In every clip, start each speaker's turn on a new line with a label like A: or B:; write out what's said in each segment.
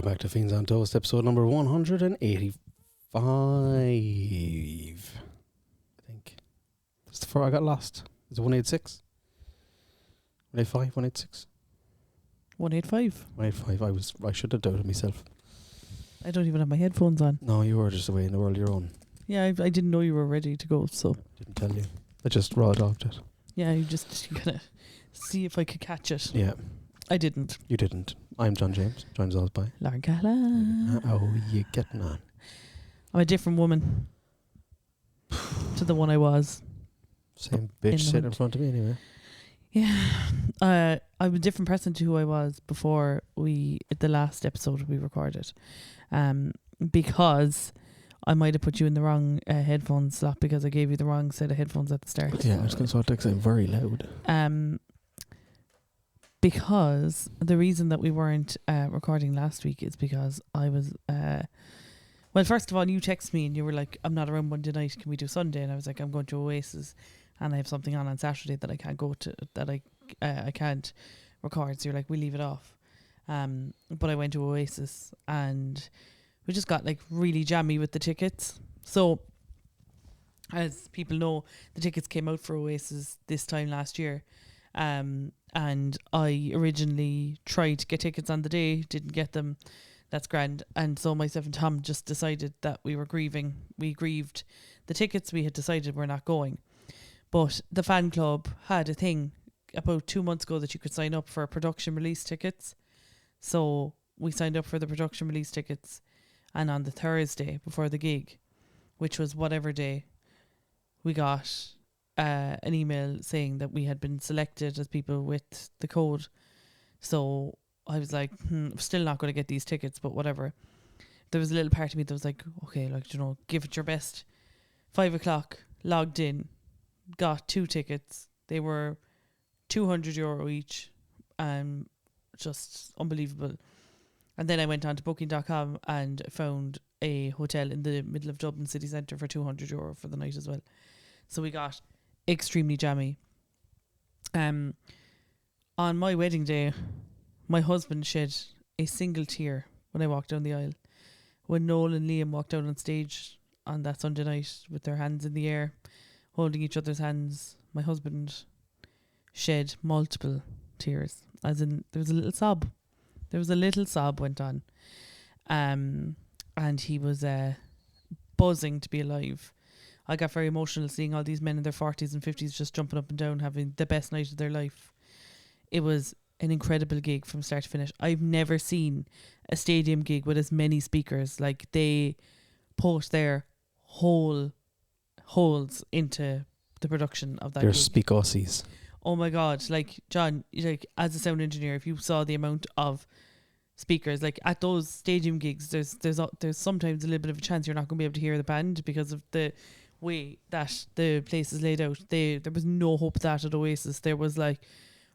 A: back to Fiends on Toast, episode number 185. I think. That's the I got lost. Is it 186? 185? 186?
B: 185.
A: 185. I should have doubted myself.
B: I don't even have my headphones on.
A: No, you were just away in the world of your own.
B: Yeah, I didn't know you were ready to go, so.
A: Didn't tell you. I just raw dogged it.
B: Yeah, you gonna see if I could catch it.
A: Yeah.
B: I didn't.
A: You didn't. I'm John James. Joined us by
B: Lauren Callahan.
A: How you getting on?
B: I'm a different woman to the one I was.
A: Same bitch sitting in front of me anyway.
B: Yeah. I'm a different person to who I was before the last episode we recorded. Because I might have put you in the wrong headphone slot because I gave you the wrong set of headphones at the start.
A: Yeah, I was going to start texting very loud.
B: Because the reason that we weren't recording last week is because I was well, first of all, you texted me and you were like, I'm not around Monday night, can we do Sunday? And I was like, I'm going to Oasis and I have something on Saturday that I can't go to, that I can't record, so you're like, we leave it off. But I went to Oasis and we just got like really jammy with the tickets. So as people know, the tickets came out for Oasis this time last year. And I originally tried to get tickets on the day, didn't get them. That's grand. And so myself and Tom just decided that we were grieving. We grieved the tickets. We had decided we're not going. But the fan club had a thing about 2 months ago that you could sign up for production release tickets. So we signed up for the production release tickets. And on the Thursday before the gig, which was whatever day, we got an email saying that we had been selected as people with the code. So I was like, I'm still not going to get these tickets, but whatever. There was a little part of me that was like, okay, like, you know, give it your best. 5 o'clock, logged in, got 2 tickets. They were €200 each. Just unbelievable. And then I went on to booking.com and found a hotel in the middle of Dublin city centre for €200 for the night as well. So we got extremely jammy. On my wedding day, my husband shed a single tear when I walked down the aisle. When Noel and Liam walked out on stage on that Sunday night with their hands in the air, holding each other's hands, my husband shed multiple tears. As in, there was a little sob. There was a little sob went on. And he was buzzing to be alive. I got very emotional seeing all these men in their 40s and 50s just jumping up and down, having the best night of their life. It was an incredible gig from start to finish. I've never seen a stadium gig with as many speakers. Like, they put their whole holes into the production of that
A: They're
B: gig.
A: speakosies.
B: Oh my God. Like, John, like, as a sound engineer, if you saw the amount of speakers, like at those stadium gigs, there's sometimes a little bit of a chance you're not going to be able to hear the band because of the way that the place is laid out. There was no hope of that at Oasis. There was like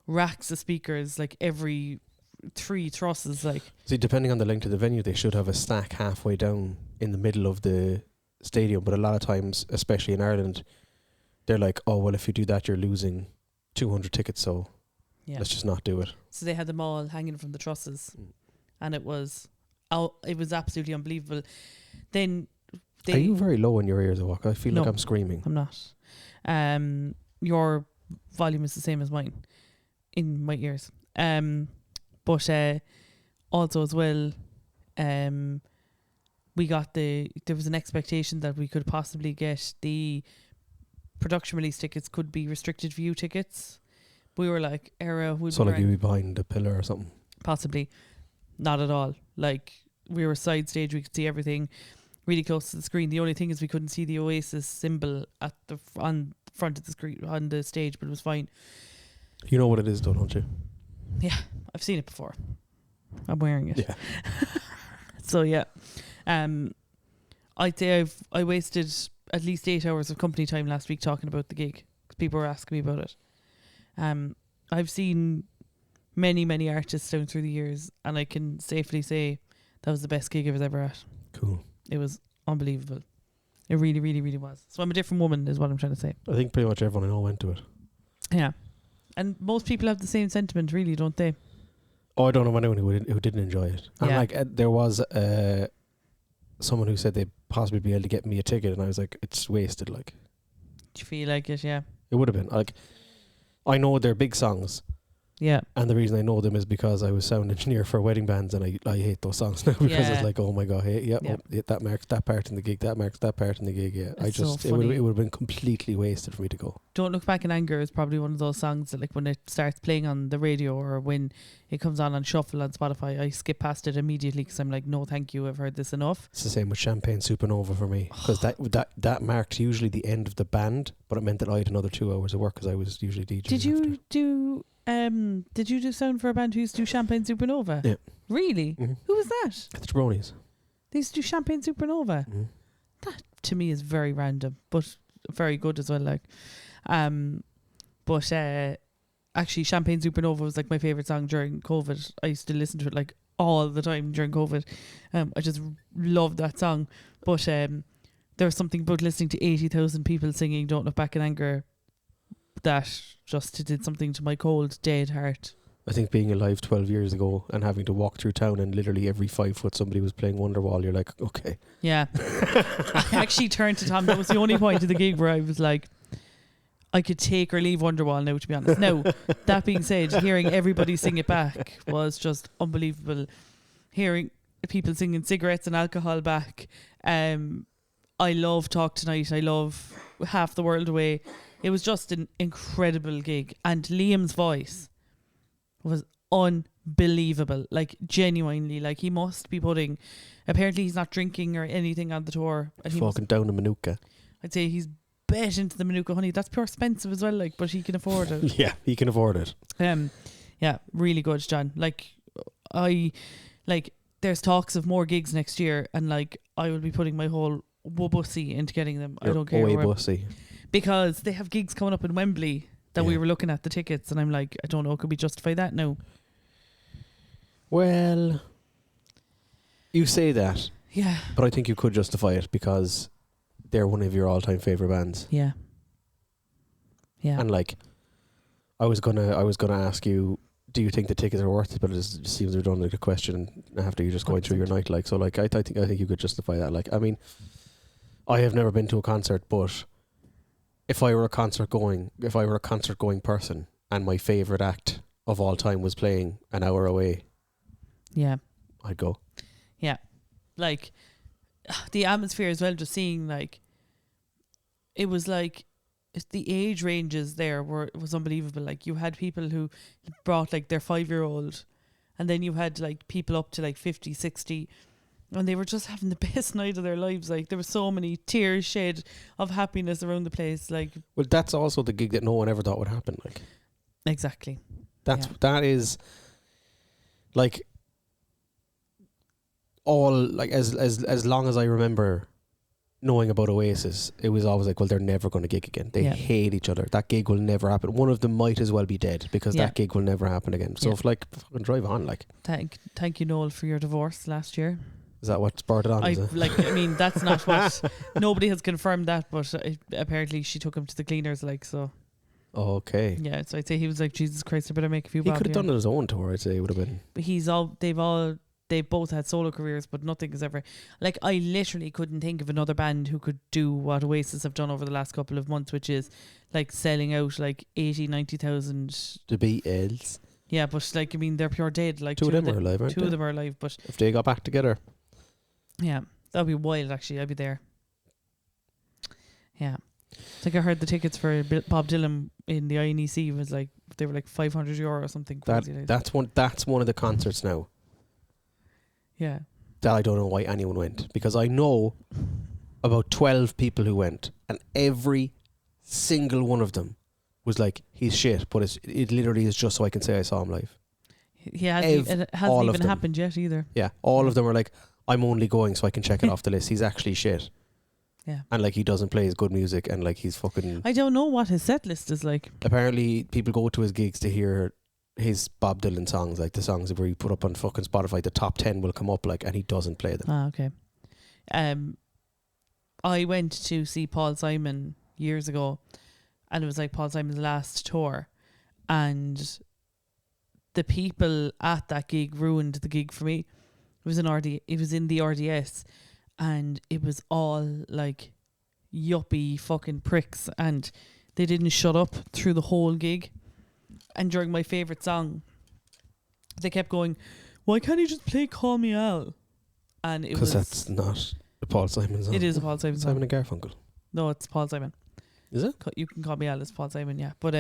B: racks of speakers, like every 3 trusses. Like,
A: see, depending on the length of the venue, they should have a stack halfway down in the middle of the stadium. But a lot of times, especially in Ireland, they're like, oh well, if you do that, you're losing 200 tickets. So let's just not do it. So
B: they had them all hanging from the trusses, and it was absolutely unbelievable. Then
A: are you very low in your ears, I walk? I feel like I'm screaming.
B: I'm not. Your volume is the same as mine in my ears. But also as well, we got there was an expectation that we could possibly get the production release tickets could be restricted view tickets. We were like, so like you'd be
A: behind a pillar or something?
B: Possibly. Not at all. Like, we were side stage, we could see everything really close to the screen. The only thing is we couldn't see the Oasis symbol on front of the screen on the stage, but it was fine.
A: You know what it is though, don't you?
B: Yeah, I've seen it before. I'm wearing it.
A: Yeah.
B: So yeah. I'd say I wasted at least 8 hours of company time last week talking about the gig because people were asking me about it. I've seen many artists down through the years, and I can safely say that was the best gig I was ever at.
A: Cool.
B: It was unbelievable. It really was. So I'm a different woman is what I'm trying to say.
A: I think pretty much everyone I know went to it.
B: Yeah. And most people have the same sentiment, really, don't they?
A: Oh, I don't know anyone who didn't enjoy it. And
B: Yeah.
A: like there was someone who said they'd possibly be able to get me a ticket, and I was like, it's wasted. Like,
B: Do you feel like it? Yeah.
A: it would have been like, I know they're big songs,
B: Yeah.
A: and the reason I know them is because I was sound engineer for wedding bands, and I hate those songs now because
B: Yeah.
A: it's like, oh my god, hey,
B: Yeah.
A: that marks that part in the gig, that marks that part in the gig. Yeah,
B: It's so
A: it would
B: funny.
A: have been completely wasted for me to go.
B: Don't Look Back in Anger is probably one of those songs that, like, when it starts playing on the radio or when it comes on shuffle on Spotify, I skip past it immediately because I'm like, no thank you, I've heard this enough.
A: It's the same with Champagne Supernova for me, because that marked usually the end of the band, but it meant that I had another 2 hours of work because I was usually DJing.
B: Did you do sound for a band who used to do Champagne Supernova?
A: Yeah.
B: Really?
A: Mm-hmm.
B: Who was that?
A: The Jabronis.
B: They used to do Champagne Supernova.
A: Mm-hmm.
B: That to me is very random, but very good as well. Like, but actually, Champagne Supernova was like my favorite song during COVID. I used to listen to it like all the time during COVID. I just loved that song. But there was something about listening to 80,000 people singing "Don't Look Back in Anger" that just did something to my cold, dead heart.
A: I think being alive 12 years ago and having to walk through town and literally every 5 foot somebody was playing Wonderwall, you're like, okay.
B: Yeah. I actually turned to Tom. That was the only point of the gig where I was like, I could take or leave Wonderwall now, to be honest. Now, that being said, hearing everybody sing it back was just unbelievable. Hearing people singing Cigarettes and Alcohol back. I love Talk Tonight. I love Half the World Away. It was just an incredible gig. And Liam's voice was unbelievable. Like, genuinely. Like, he must be putting... Apparently, he's not drinking or anything on the tour. And
A: Fucking down the Manuka.
B: I'd say he's bet into the Manuka honey. That's pure expensive as well, like, but he can afford it.
A: Yeah, he can afford it.
B: Yeah, really good, John. Like, there's talks of more gigs next year, and like, I will be putting my whole bussy into getting them. I don't care where,
A: bussy.
B: because they have gigs coming up in Wembley that we were looking at the tickets, and I'm like, I don't know, could we justify that? No.
A: Well, you say that,
B: Yeah.
A: but I think you could justify it because they're one of your all-time favorite bands.
B: Yeah. Yeah.
A: And like, I was gonna ask you, do you think the tickets are worth it? But it just seems they're done like a question after you just going through your night. Like, so like, I think you could justify that. Like, I mean, I have never been to a concert, but if I were a concert going person and my favorite act of all time was playing an hour away,
B: Yeah.
A: I'd go.
B: Yeah. Like, the atmosphere as well, just seeing, like, it was like, the age ranges there was unbelievable. Like, you had people who brought like their 5-year-old, and then you had like people up to like 50, 60, and they were just having the best night of their lives. Like, there were so many tears shed of happiness around the place. Like,
A: Well, that's also the gig that no one ever thought would happen. Like,
B: exactly.
A: that is like all, like, as long as I remember knowing about Oasis, it was always like, well, they're never going to gig again. They hate each other. That gig will never happen. One of them might as well be dead because that gig will never happen again. So if, like, fucking drive on. Like,
B: Thank you, Noel, for your divorce last year.
A: Is that what spurred it on?
B: I mean, that's not what. Nobody has confirmed that, but apparently she took him to the cleaners. Like, so.
A: Okay.
B: Yeah, so I'd say he was like, Jesus Christ, I better make a few.
A: He could have done it his own tour. I'd say it would have been.
B: But they both had solo careers, but nothing has ever, like, I literally couldn't think of another band who could do what Oasis have done over the last couple of months, which is like selling out like 80, 90,000.
A: The Beatles.
B: Yeah, but like, I mean, they're pure dead. Like,
A: two of them are alive, aren't they?
B: Two of them are alive, but
A: if they got back together.
B: Yeah, that'd be wild. Actually, I'd be there. Yeah, I think I heard the tickets for Bob Dylan in the INEC was like, they were like €500 or something.
A: That's one of the concerts now.
B: Yeah.
A: That I don't know why anyone went, because I know about 12 people who went, and every single one of them was like, he's shit, but it literally is just so I can say I saw him live.
B: It hasn't even happened yet either.
A: Yeah, all of them are like, I'm only going so I can check it off the list. He's actually shit.
B: Yeah.
A: And like, he doesn't play his good music, and like, he's fucking...
B: I don't know what his set list is like.
A: Apparently people go to his gigs to hear his Bob Dylan songs, like the songs where he put up on fucking Spotify, the top 10 will come up, like, and he doesn't play them.
B: Ah, okay. I went to see Paul Simon years ago, and it was like Paul Simon's last tour, and the people at that gig ruined the gig for me. It was it was in the RDS, and it was all like yuppie fucking pricks, and they didn't shut up through the whole gig. And during my favourite song, they kept going, "Why can't you just play Call Me Al?" And it was...
A: Because that's not a Paul Simon song.
B: It is a Paul Simon song.
A: Simon and Garfunkel.
B: No, it's Paul Simon.
A: Is it?
B: You Can Call Me Al, it's Paul Simon, yeah. But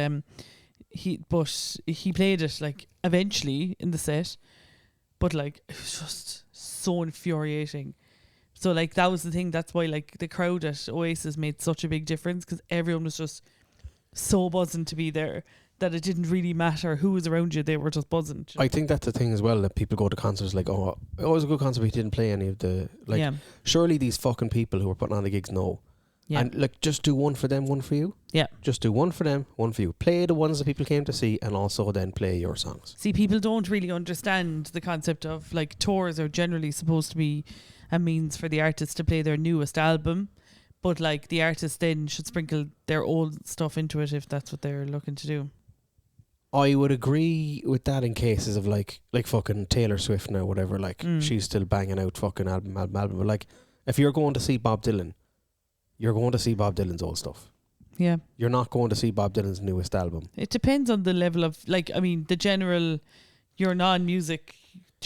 B: he played it like eventually in the set, but like it was just so infuriating. So like that was the thing. That's why like the crowd at Oasis made such a big difference, because everyone was just so buzzing to be there that it didn't really matter who was around you. They were just buzzing.
A: I think that's the thing as well, that people go to concerts like, oh, it was a good concert, but he didn't play any of the... Like,
B: yeah.
A: Surely these fucking people who are putting on the gigs know.
B: Yeah.
A: And like, just do one for them, one for you.
B: Yeah.
A: Just do one for them, one for you. Play the ones that people came to see, and also then play your songs.
B: See, people don't really understand the concept of like tours are generally supposed to be a means for the artist to play their newest album, but like the artist then should sprinkle their old stuff into it if that's what they're looking to do.
A: I would agree with that in cases of like fucking Taylor Swift now, whatever. Like she's still banging out fucking album. But like, if you're going to see Bob Dylan, you're going to see Bob Dylan's old stuff.
B: Yeah.
A: You're not going to see Bob Dylan's newest album.
B: It depends on the level of, like, I mean, the general, your non-music,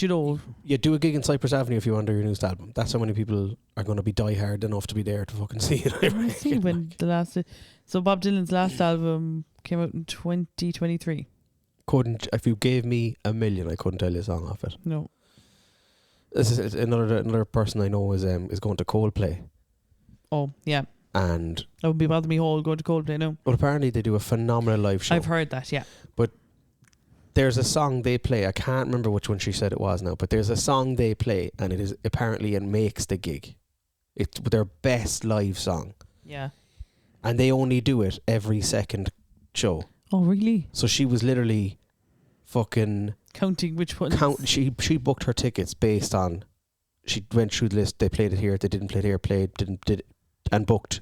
B: you know.
A: You do a gig in Cypress Avenue if you want your newest album. That's how many people are going to be diehard enough to be there to fucking see it.
B: I see when the last... So Bob Dylan's last album came out in 2023.
A: If you gave me $1 million, I couldn't tell you a song off it.
B: No.
A: This is another person I know is going to Coldplay.
B: Oh, yeah.
A: And
B: that would be bothering me whole going to Coldplay now.
A: But apparently they do a phenomenal live show.
B: I've heard that, yeah.
A: But there's a song they play. I can't remember which one she said it was now, but there's a song they play, and it is apparently it makes the gig. It's their best live song.
B: Yeah.
A: And they only do it every second show.
B: Oh, really?
A: So she was literally fucking
B: counting which ones.
A: She booked her tickets based on, she went through the list. They played it here. They didn't play it here. Did and booked.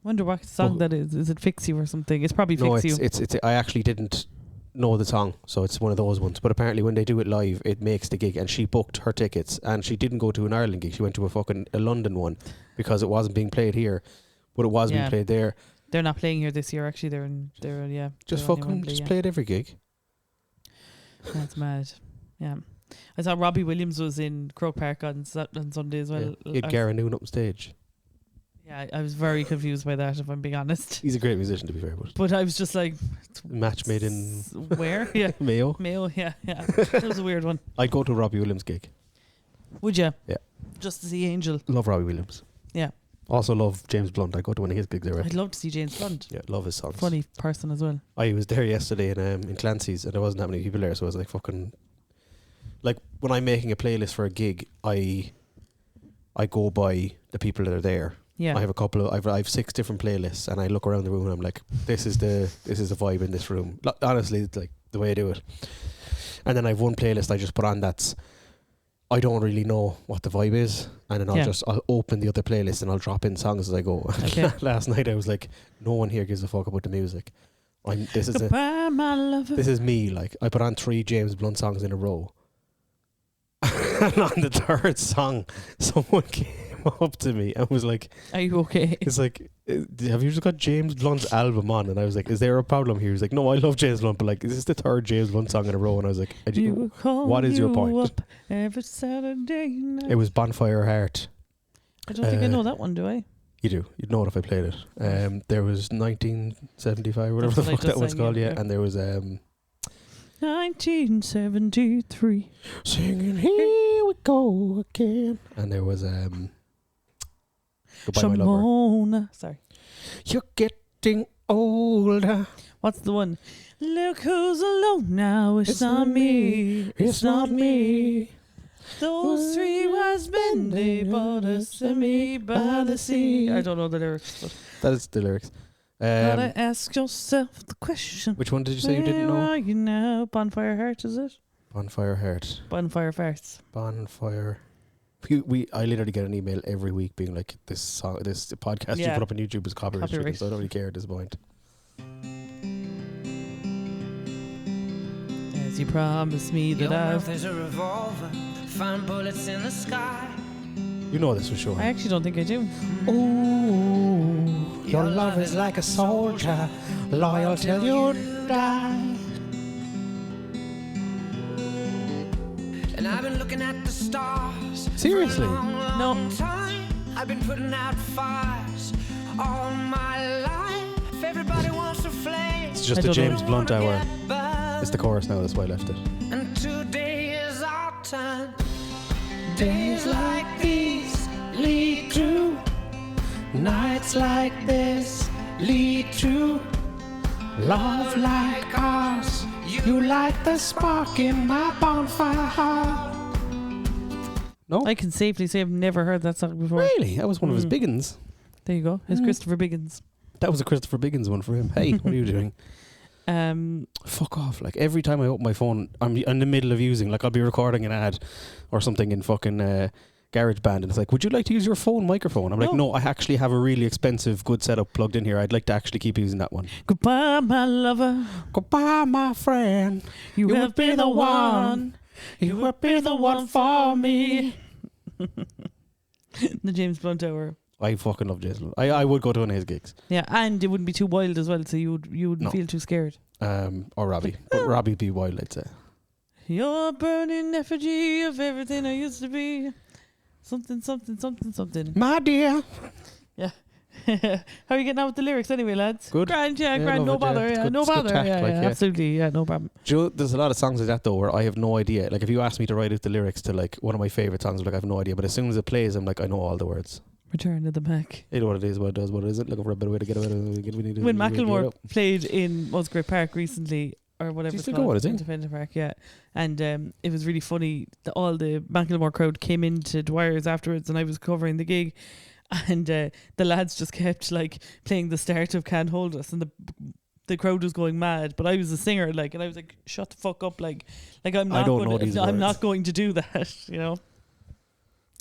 B: Wonder what song that is. Is it Fix You or something? It's probably Fix You.
A: No, it's. I actually didn't know the song, so it's one of those ones. But apparently, when they do it live, it makes the gig. And she booked her tickets, and she didn't go to an Ireland gig. She went to a London one because it wasn't being played here, but it was being played there. They're
B: not playing here this year. Actually, they're
A: just fucking just play it every gig.
B: That's mad. Yeah, I saw Robbie Williams was in Croke Park on Sunday as well.
A: Yeah. He had Gary Noon up on stage.
B: Yeah, I was very confused by that, if I'm being honest.
A: He's a great musician, to be fair.
B: But I was just like...
A: Match made in...
B: Where? Yeah.
A: Mayo,
B: yeah. That was a weird one.
A: I'd go to a Robbie Williams gig.
B: Would you?
A: Yeah.
B: Just to see Angel?
A: Love Robbie Williams.
B: Yeah.
A: Also love James Blunt. I'd go to one of his gigs there.
B: I'd love to see James Blunt.
A: Yeah, love his songs.
B: Funny person as well.
A: I was there yesterday in Clancy's, and there wasn't that many people there, so I was like fucking... Like, when I'm making a playlist for a gig, I go by the people that are there.
B: Yeah.
A: I have I have 6 different playlists, and I look around the room and I'm like, this is the vibe in this room. Honestly, it's like the way I do it. And then I have one playlist I just put on that's, I don't really know what the vibe is, and then I'll open the other playlist and I'll drop in songs as I go. Okay. Last night I was like, no one here gives a fuck about the music. This is me. Like, I put on 3 James Blunt songs in a row. And on the 3rd song, someone came up to me and was like,
B: "Are you okay?"
A: It's like, have you just got James Blunt's album on? And I was like, is there a problem here? He's like, no, I love James Blunt, but like, this is the 3rd James Blunt song in a row. And I was like, what is your point?
B: Every Saturday night.
A: It was Bonfire Heart.
B: I don't think I know that one, do I?
A: You do. You'd know it if I played it. There was 1975, whatever the fuck that one's called, yeah. And there was
B: 1973.
A: Singing Here We Go Again. And there was Goodbye My Lover.
B: Sorry.
A: You're getting older.
B: What's the one? Look who's alone now. It's not me.
A: It's not me.
B: Those 3 wise men, they brought us to me by the sea. I don't know the lyrics, but
A: that is the lyrics.
B: Gotta ask yourself the question.
A: Which one did you say you didn't know?
B: Where are you now? Bonfire Heart, is it?
A: Bonfire Heart.
B: Bonfire Farts.
A: Bonfire. I literally get an email every week being like, this podcast you put up on YouTube is copyright, so I don't really care at this point.
B: As he promised me that
C: There's a revolver, find bullets in the sky.
A: You know this for sure.
B: I actually don't think I do.
A: Ooh, your love is like a soldier, loyal till you die.
C: And I've been looking at the stars.
A: Seriously?
B: No.
C: Time. I've been putting out fires all my life. Everybody wants to flame.
A: It's just
B: I
A: the
B: don't know.
A: James Blunt hour. It's the chorus now, that's why I left it.
C: And today is our time. Days like these lead to
A: Nights like this lead to love like ours. You light the spark in my bonfire heart. No?
B: I can safely say I've never heard that song before.
A: Really? That was one of his big uns.
B: There you go. It's Christopher Biggins.
A: That was a Christopher Biggins one for him. Hey, what are you doing? Fuck off. Like every time I open my phone, I'm in the middle of using, like I'll be recording an ad or something in fucking GarageBand and it's like, would you like to use your phone microphone? I'm like, no, I actually have a really expensive, good setup plugged in here. I'd like to actually keep using that one.
B: Goodbye, my lover.
A: Goodbye, my friend.
B: You have been the one.
A: You have been the one for me.
B: The James Blunt hour.
A: I fucking love Jason. I would go to one of his gigs.
B: Yeah, and it wouldn't be too wild as well, so you wouldn't feel too scared.
A: Or Robbie. But Robbie'd be wild, I'd say.
B: You're burning effigy of everything I used to be. Something, something, something, something.
A: My dear.
B: Yeah. How are you getting on with the lyrics anyway, lads?
A: Good.
B: Grand, grand,
A: love
B: no
A: it,
B: bother.
A: It's
B: Yeah,
A: good-
B: no
A: it's good
B: bother.
A: tact,
B: Yeah,
A: like,
B: absolutely. Yeah, no problem.
A: Do you know, there's a lot of songs like that though where I have no idea. Like if you ask me to write out the lyrics to like one of my favourite songs, I'm like I have no idea. But as soon as it plays, I'm like I know all the words.
B: Return to the Mac.
A: You know what it is, what it does, what it isn't. Looking for a better way to get away.
B: When Macklemore played in Musgrave Park recently, or whatever
A: He's
B: it's
A: still
B: called,
A: going, is he?
B: Independent Park, yeah. And it was really funny. All the Macklemore crowd came into Dwyer's afterwards, and I was covering the gig, and the lads just kept like playing the start of "Can't Hold Us," and the crowd was going mad. But I was a singer, like, and I was like, "Shut the fuck up!" Like I'm not. I'm not going to do that, you know.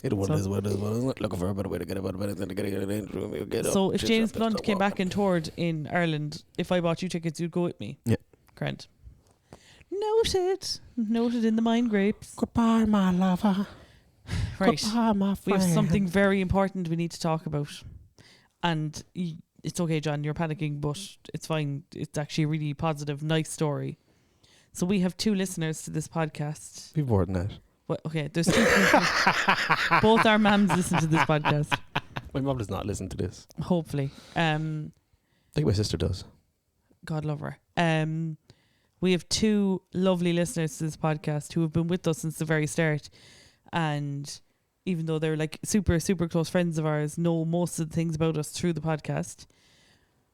A: It what is what is what is looking for a better way to get about it than to get it in.
B: So if James Blunt came back and toured in Ireland, if I bought you tickets, you'd go with me.
A: Yeah.
B: Grant. Noted in the mind grapes.
A: Goodbye, my lover.
B: Right.
A: Goodbye, my friend.
B: We have something very important we need to talk about. And it's okay, John, you're panicking, but it's fine. It's actually a really positive, nice story. So we have 2 listeners to this podcast.
A: Be more than that.
B: Well, okay, there's 2 people. Both our mums listen to this podcast.
A: My mum does not listen to this.
B: Hopefully.
A: I think my sister does.
B: God love her. We have 2 lovely listeners to this podcast who have been with us since the very start. And even though they're like super, super close friends of ours, know most of the things about us through the podcast,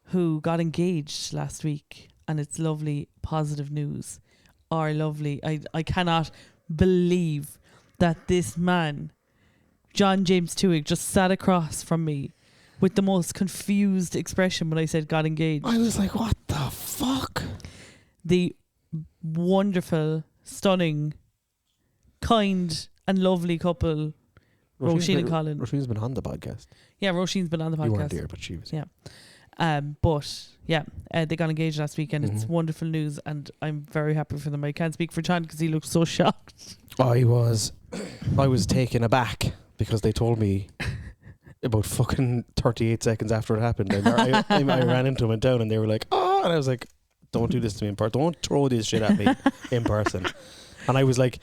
B: who got engaged last week. And it's lovely, positive news. Our lovely, I cannot believe that this man, John James Tuig, just sat across from me with the most confused expression when I said got engaged.
A: I was like, what the fuck?
B: The wonderful, stunning, kind and lovely couple, Roisin and Colin.
A: Roisin's been on the podcast.
B: Yeah, Roisin's been on the podcast.
A: You weren't there, but she was.
B: Yeah. But yeah, they got engaged last week, and it's wonderful news, and I'm very happy for them. I can't speak for John because he looked so shocked.
A: I was taken aback because they told me about fucking 38 seconds after it happened. And I ran into them and down, and they were like, "Oh," and I was like, "Don't do this to me in person. Don't throw this shit at me in person." And I was like,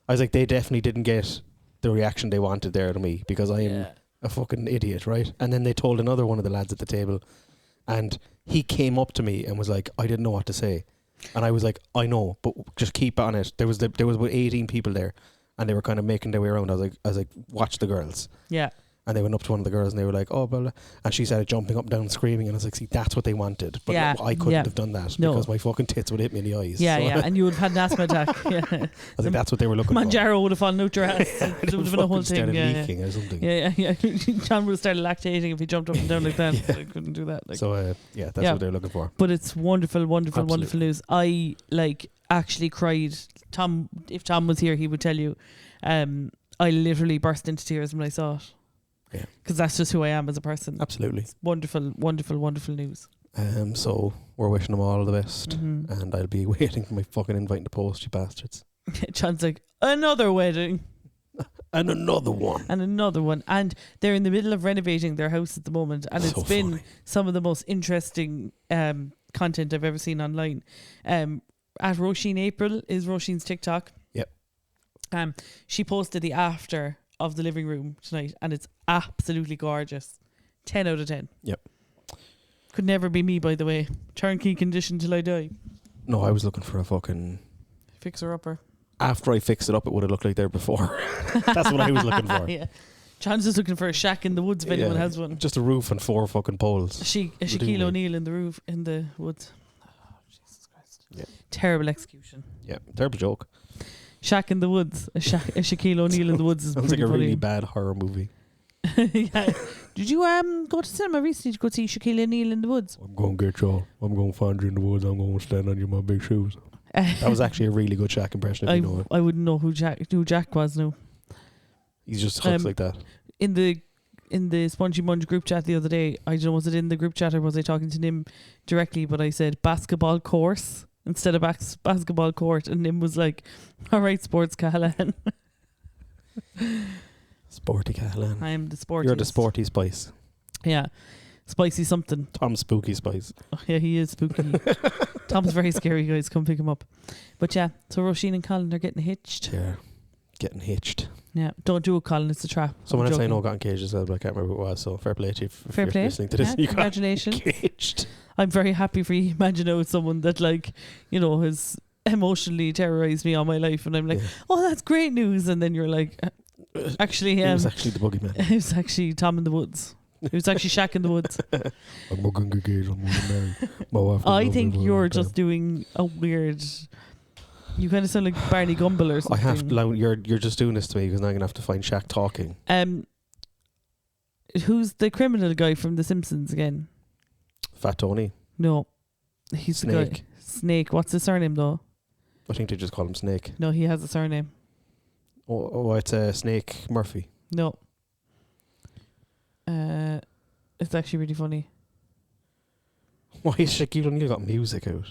A: they definitely didn't get the reaction they wanted there to me because I am a fucking idiot, right? And then they told another one of the lads at the table, and he came up to me and was like, I didn't know what to say. And I was like, I know, but just keep on it. There was about 18 people there, and they were kind of making their way around. I was like, watch the girls.
B: Yeah.
A: And they went up to one of the girls and they were like, oh, blah, blah. And she started jumping up and down screaming. And I was like, see, that's what they wanted. But I couldn't have done that because my fucking tits would hit me in the eyes.
B: Yeah, so and you would have had an asthma attack. Yeah.
A: I think that's what they were looking for.
B: Manjaro would have fallen out your ass. It would have been a whole thing.
A: Leaking or something.
B: Yeah. John would have started lactating if he jumped up and down like that. So I couldn't do that. Like.
A: So, that's what they're looking for.
B: But it's wonderful, wonderful,
A: Absolutely.
B: wonderful news. I, actually cried. If Tom was here, he would tell you. I literally burst into tears when I saw it.
A: Yeah.
B: Because that's just who I am as a person.
A: Absolutely.
B: It's wonderful, wonderful, wonderful news.
A: So we're wishing them all the best.
B: Mhm.
A: And I'll be waiting for my fucking invite in the post, you bastards.
B: John's like, another wedding.
A: And another one.
B: And another one. And they're in the middle of renovating their house at the moment. And
A: So
B: it's been
A: funny.
B: some of the most interesting content I've ever seen online. At Roisin April is Roisin's TikTok.
A: Yep.
B: She posted the after of the living room tonight, and it's absolutely gorgeous. 10 out of 10.
A: Yep.
B: Could never be me, by the way. Turnkey condition till I die.
A: No, I was looking for a fucking...
B: Fixer upper.
A: After I fixed it up, it would have looked like there before. That's what I was looking for.
B: Yeah. John's just looking for a shack in the woods if anyone has one.
A: Just a roof and 4 fucking poles.
B: Shaquille
A: Routinely.
B: O'Neal in the roof in the woods. Oh, Jesus Christ.
A: Yeah.
B: Terrible execution.
A: Yeah, terrible joke.
B: Shack in the woods. A Shaquille O'Neal in the woods is
A: Sounds like
B: pretty
A: a really
B: funny.
A: bad horror movie.
B: Yeah. Did you go to cinema recently to go see Shaquille O'Neal in the woods?
A: I'm going to get you. I'm going to find you in the woods. I'm going to stand on you in my big shoes. That was actually a really good Shaq impression, if you know it.
B: I wouldn't know who Jack was now.
A: He just looks like that.
B: In the Spongy Munge group chat the other day, I don't know, was it in the group chat or was I talking to Nim directly, but I said basketball course instead of basketball court, and Nim was like, alright, sports Callahan.
A: Sporty Callahan.
B: I am the sporty.
A: You're the sporty spice.
B: Yeah. Spicy something.
A: Tom Spooky Spice.
B: Oh, yeah, he is spooky. Tom's very scary, guys. Come pick him up. But yeah, so Roisin and Colin are getting hitched.
A: Yeah. Getting hitched.
B: Yeah, don't do it, Colin. It's a trap.
A: Someone
B: I'm
A: else I
B: joking.
A: know got engaged as well, but I can't remember who it was, so fair play to you if
B: Fair
A: you're
B: play.
A: listening to this.
B: Yeah,
A: You got
B: congratulations.
A: engaged.
B: I'm very happy for you. Imagine now someone that, like, you know, has emotionally terrorized me all my life, and I'm like,
A: Yeah.
B: oh, that's great news. And then you're like, actually,
A: It was actually the boogeyman.
B: it was actually Tom in the woods. It was actually Shaq in the woods.
A: I'm not going to get engaged. I'm going to marry my wife.
B: I think you're just doing a weird. You kind of sound like Barney Gumble or
A: I
B: something.
A: have to. You're just doing this to me because now I'm going to have to find Shaq talking.
B: Who's the criminal guy from The Simpsons again?
A: Fat Tony.
B: No, he's the guy.
A: Snake.
B: Snake. What's his surname though?
A: I think they just call him Snake.
B: No, he has a surname.
A: Oh, it's Snake Murphy.
B: No. It's actually really funny.
A: Why has Shaquille O'Neal got music out?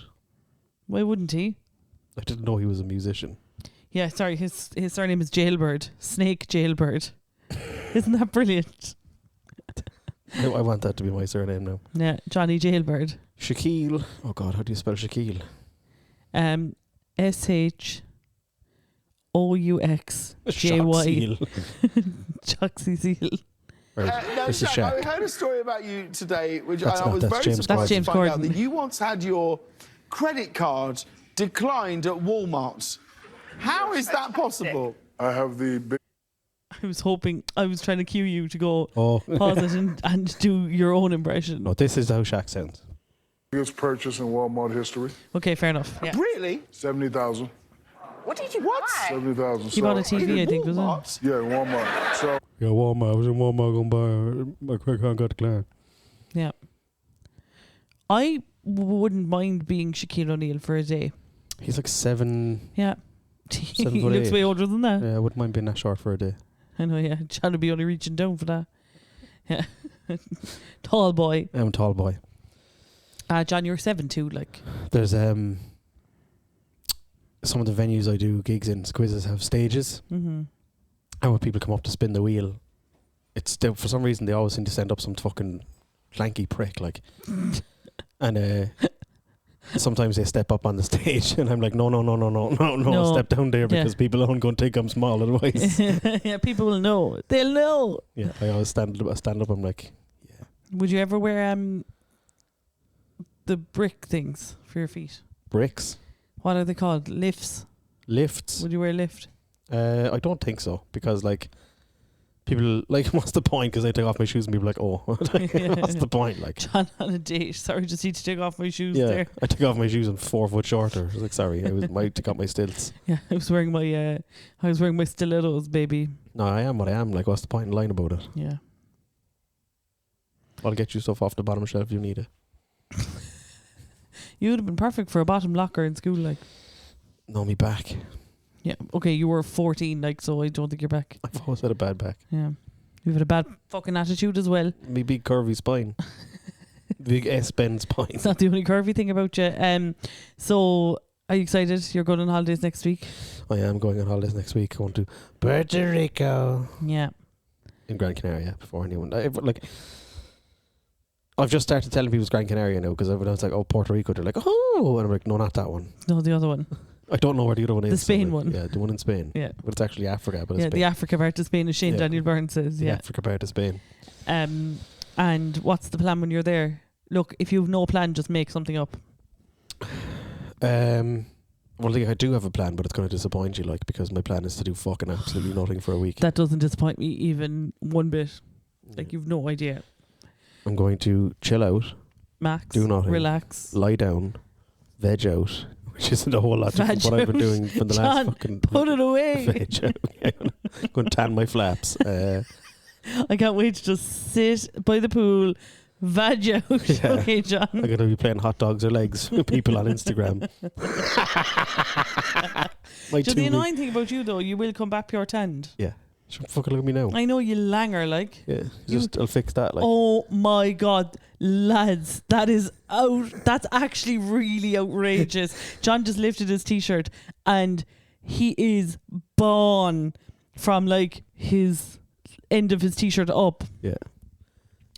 B: Why wouldn't he?
A: I didn't know he was a musician.
B: Yeah, sorry, his surname is Jailbird. Snake Jailbird. Isn't that brilliant?
A: I want that to be my surname now.
B: Yeah, Johnny Jailbird.
A: Shaquille. Oh God, how do you spell Shaquille?
B: SHOUXJY. Choxy Seal.
A: Right,
D: Now,
A: this is
D: Shaq, I
A: Shaq.
D: heard a story about you today, which
A: That's
D: I
A: not-
D: was
A: that's
D: very
A: James
D: surprised
B: Corden.
D: to find out
B: That's James
D: that you once had your credit card declined at Walmart. How is that possible?
E: I have the
B: I was trying to cue you to go
A: Oh.
B: pause it and do your own impression.
A: No, this is how Shaq sounds.
E: biggest purchase in Walmart history.
B: Okay, fair enough. Yeah.
D: Really?
E: 70,000.
F: What did you
D: What?
F: buy?
E: 70,000.
B: He bought a TV, I think, was it?
D: Walmart?
E: Yeah, in Walmart. So
A: Yeah, Walmart. I was in Walmart going to buy my credit card got declined.
B: Yeah. I wouldn't mind being Shaquille O'Neal for a day.
A: He's like 7.
B: Yeah.
A: 7
B: He
A: foot
B: looks
A: 8.
B: way older than that.
A: Yeah, I wouldn't mind being that short for a day.
B: I know, yeah. John would be only reaching down for that. Yeah. Tall boy.
A: I'm a tall boy.
B: John, you're 7 too, like.
A: There's some of the venues I do gigs in, quizzes have stages,
B: Mm-hmm.
A: and when people come up to spin the wheel, for some reason they always seem to send up some fucking lanky prick, like, and sometimes they step up on the stage, and I'm like, no,
B: No.
A: step down there because
B: Yeah.
A: people aren't going to think I'm small otherwise.
B: Yeah, people will know. They'll know.
A: Yeah, I always stand up. I'm like,
B: Would you ever wear the brick things for your feet?
A: bricks,
B: What are they called? Lifts.
A: lifts.
B: Would you wear a lift?
A: I don't think so because like. People like, what's the point? Because I take off my shoes and people are like, oh, what's the point? Like,
B: John on a date. Sorry, just need to take off my shoes
A: yeah,
B: there.
A: I took off my shoes and 4 foot shorter. I was like, sorry, I took off my stilts.
B: Yeah, I was wearing my stilettos, baby.
A: No, I am what I am. Like, what's the point in lying about it?
B: Yeah.
A: I'll get you stuff off the bottom shelf if you need it.
B: You would have been perfect for a bottom locker in school, like.
A: No, me back.
B: Yeah. Okay, you were 14, like, so I don't think you're back.
A: I've always had a bad back.
B: Yeah. You've had a bad fucking attitude as well.
A: Me big curvy spine. Big S bends pine.
B: It's not the only curvy thing about you. So, are you excited? You're going on holidays next week?
A: I am going on holidays next week. Going to Puerto Rico.
B: Yeah.
A: In Gran Canaria before anyone. I've just started telling people it's Gran Canaria now because everyone's like, oh, Puerto Rico. They're like, oh, and I'm like, no, not that one.
B: No, the other one.
A: I don't know where the other one is.
B: The Spain one.
A: Yeah, the one in Spain.
B: Yeah.
A: But it's actually Africa. But
B: Yeah,
A: it's Spain.
B: the Africa part of Spain, as Shane Daniel Byrne says.
A: The
B: Yeah.
A: Africa part of Spain.
B: And what's the plan when you're there? Look, if you have no plan, just make something up.
A: Well, I do have a plan, but it's going to disappoint you, because my plan is to do fucking absolutely nothing for a week.
B: That doesn't disappoint me even one bit. Like, you've no idea.
A: I'm going to chill out,
B: Max,
A: do nothing,
B: relax,
A: lie down, veg out, which isn't a whole lot different from what I've been doing for the
B: John,
A: last fucking...
B: put it away.
A: Veg out. Yeah, I'm going to tan my flaps.
B: I can't wait to just sit by the pool, veg out.
A: Yeah.
B: Okay, John.
A: I'm going to be playing hot dogs or legs with people on Instagram.
B: So the annoying thing about you, though, you will come back pure tanned.
A: Yeah. Fucking look at me now.
B: I know you langer, like.
A: Yeah. I'll fix that.
B: Oh my God, lads, that's actually really outrageous. John just lifted his t-shirt and he is born from his end of his t-shirt up.
A: Yeah.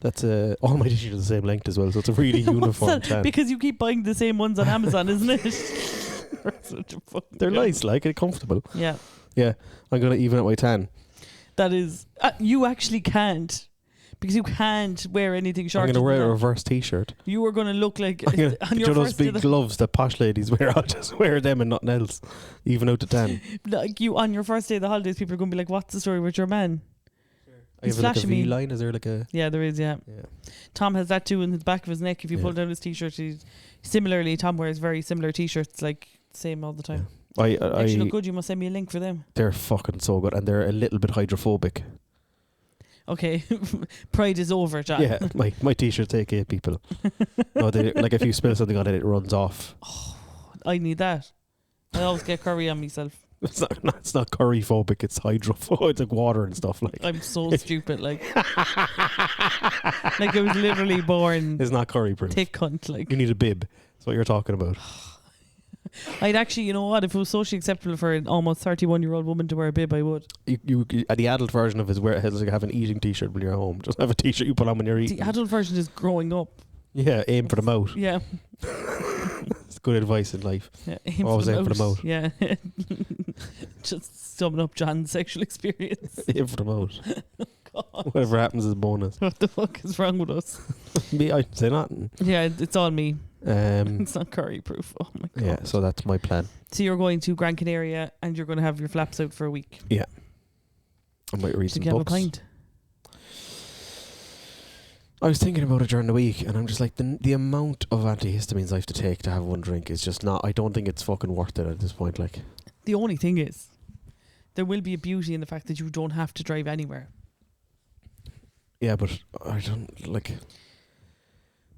A: That's all my t-shirts are the same length as well, so it's a really uniform tan.
B: Because you keep buying the same ones on Amazon, isn't it?
A: They're nice, they're comfortable.
B: Yeah.
A: Yeah, I'm going to even out my tan.
B: That is, you actually can't. Because you can't wear anything short.
A: I'm going to wear a reverse t-shirt.
B: You are going to look like
A: on your
B: first
A: those big gloves that posh ladies wear. I'll just wear them and nothing else. Even out the tan.
B: Like you on your first day of the holidays, people are going to be like, "What's the story with your man?"
A: He's flashing me. V-line? Is there a...
B: Yeah, there is, yeah. Tom has that too in the back of his neck. If you pull down his t-shirt, similarly, Tom wears very similar t-shirts, same all the time.
A: They
B: actually look good. You must send me a link for them.
A: They're fucking so good, and they're a little bit hydrophobic.
B: Okay, pride is over, John.
A: Yeah, my t-shirts take 8 people. No, if you spill something on it, it runs off.
B: Oh, I need that. I always get curry on myself.
A: It's not curry phobic. It's hydrophobic. It's like water and stuff.
B: I'm so stupid. I was literally born.
A: It's not curry proof.
B: Thick cunt.
A: You need a bib. That's what you're talking about.
B: I'd actually, you know what? If it was socially acceptable for an almost 31-year-old woman to wear a bib, I would.
A: You the adult version of it has have an eating t-shirt when you're home. Just have a t-shirt you put on when you're eating.
B: The adult version is growing up.
A: Yeah, aim for the mouth.
B: Yeah.
A: It's good advice in life.
B: Yeah,
A: always aim for the mouth.
B: Yeah. Just summing up John's sexual experience.
A: Aim for the mouth.
B: God.
A: Whatever happens is bonus.
B: What the fuck is wrong with us?
A: Me, I say nothing.
B: Yeah, it's all me. It's not curry proof. Oh my God.
A: Yeah, so that's my plan.
B: So you're going to Gran Canaria and you're going to have your flaps out for a week.
A: Yeah. I might read some books.
B: Have a pint?
A: I was thinking about it during the week, and I'm just like, the amount of antihistamines I have to take to have one drink is just not. I don't think it's fucking worth it at this point.
B: The only thing is, there will be a beauty in the fact that you don't have to drive anywhere.
A: Yeah, but I don't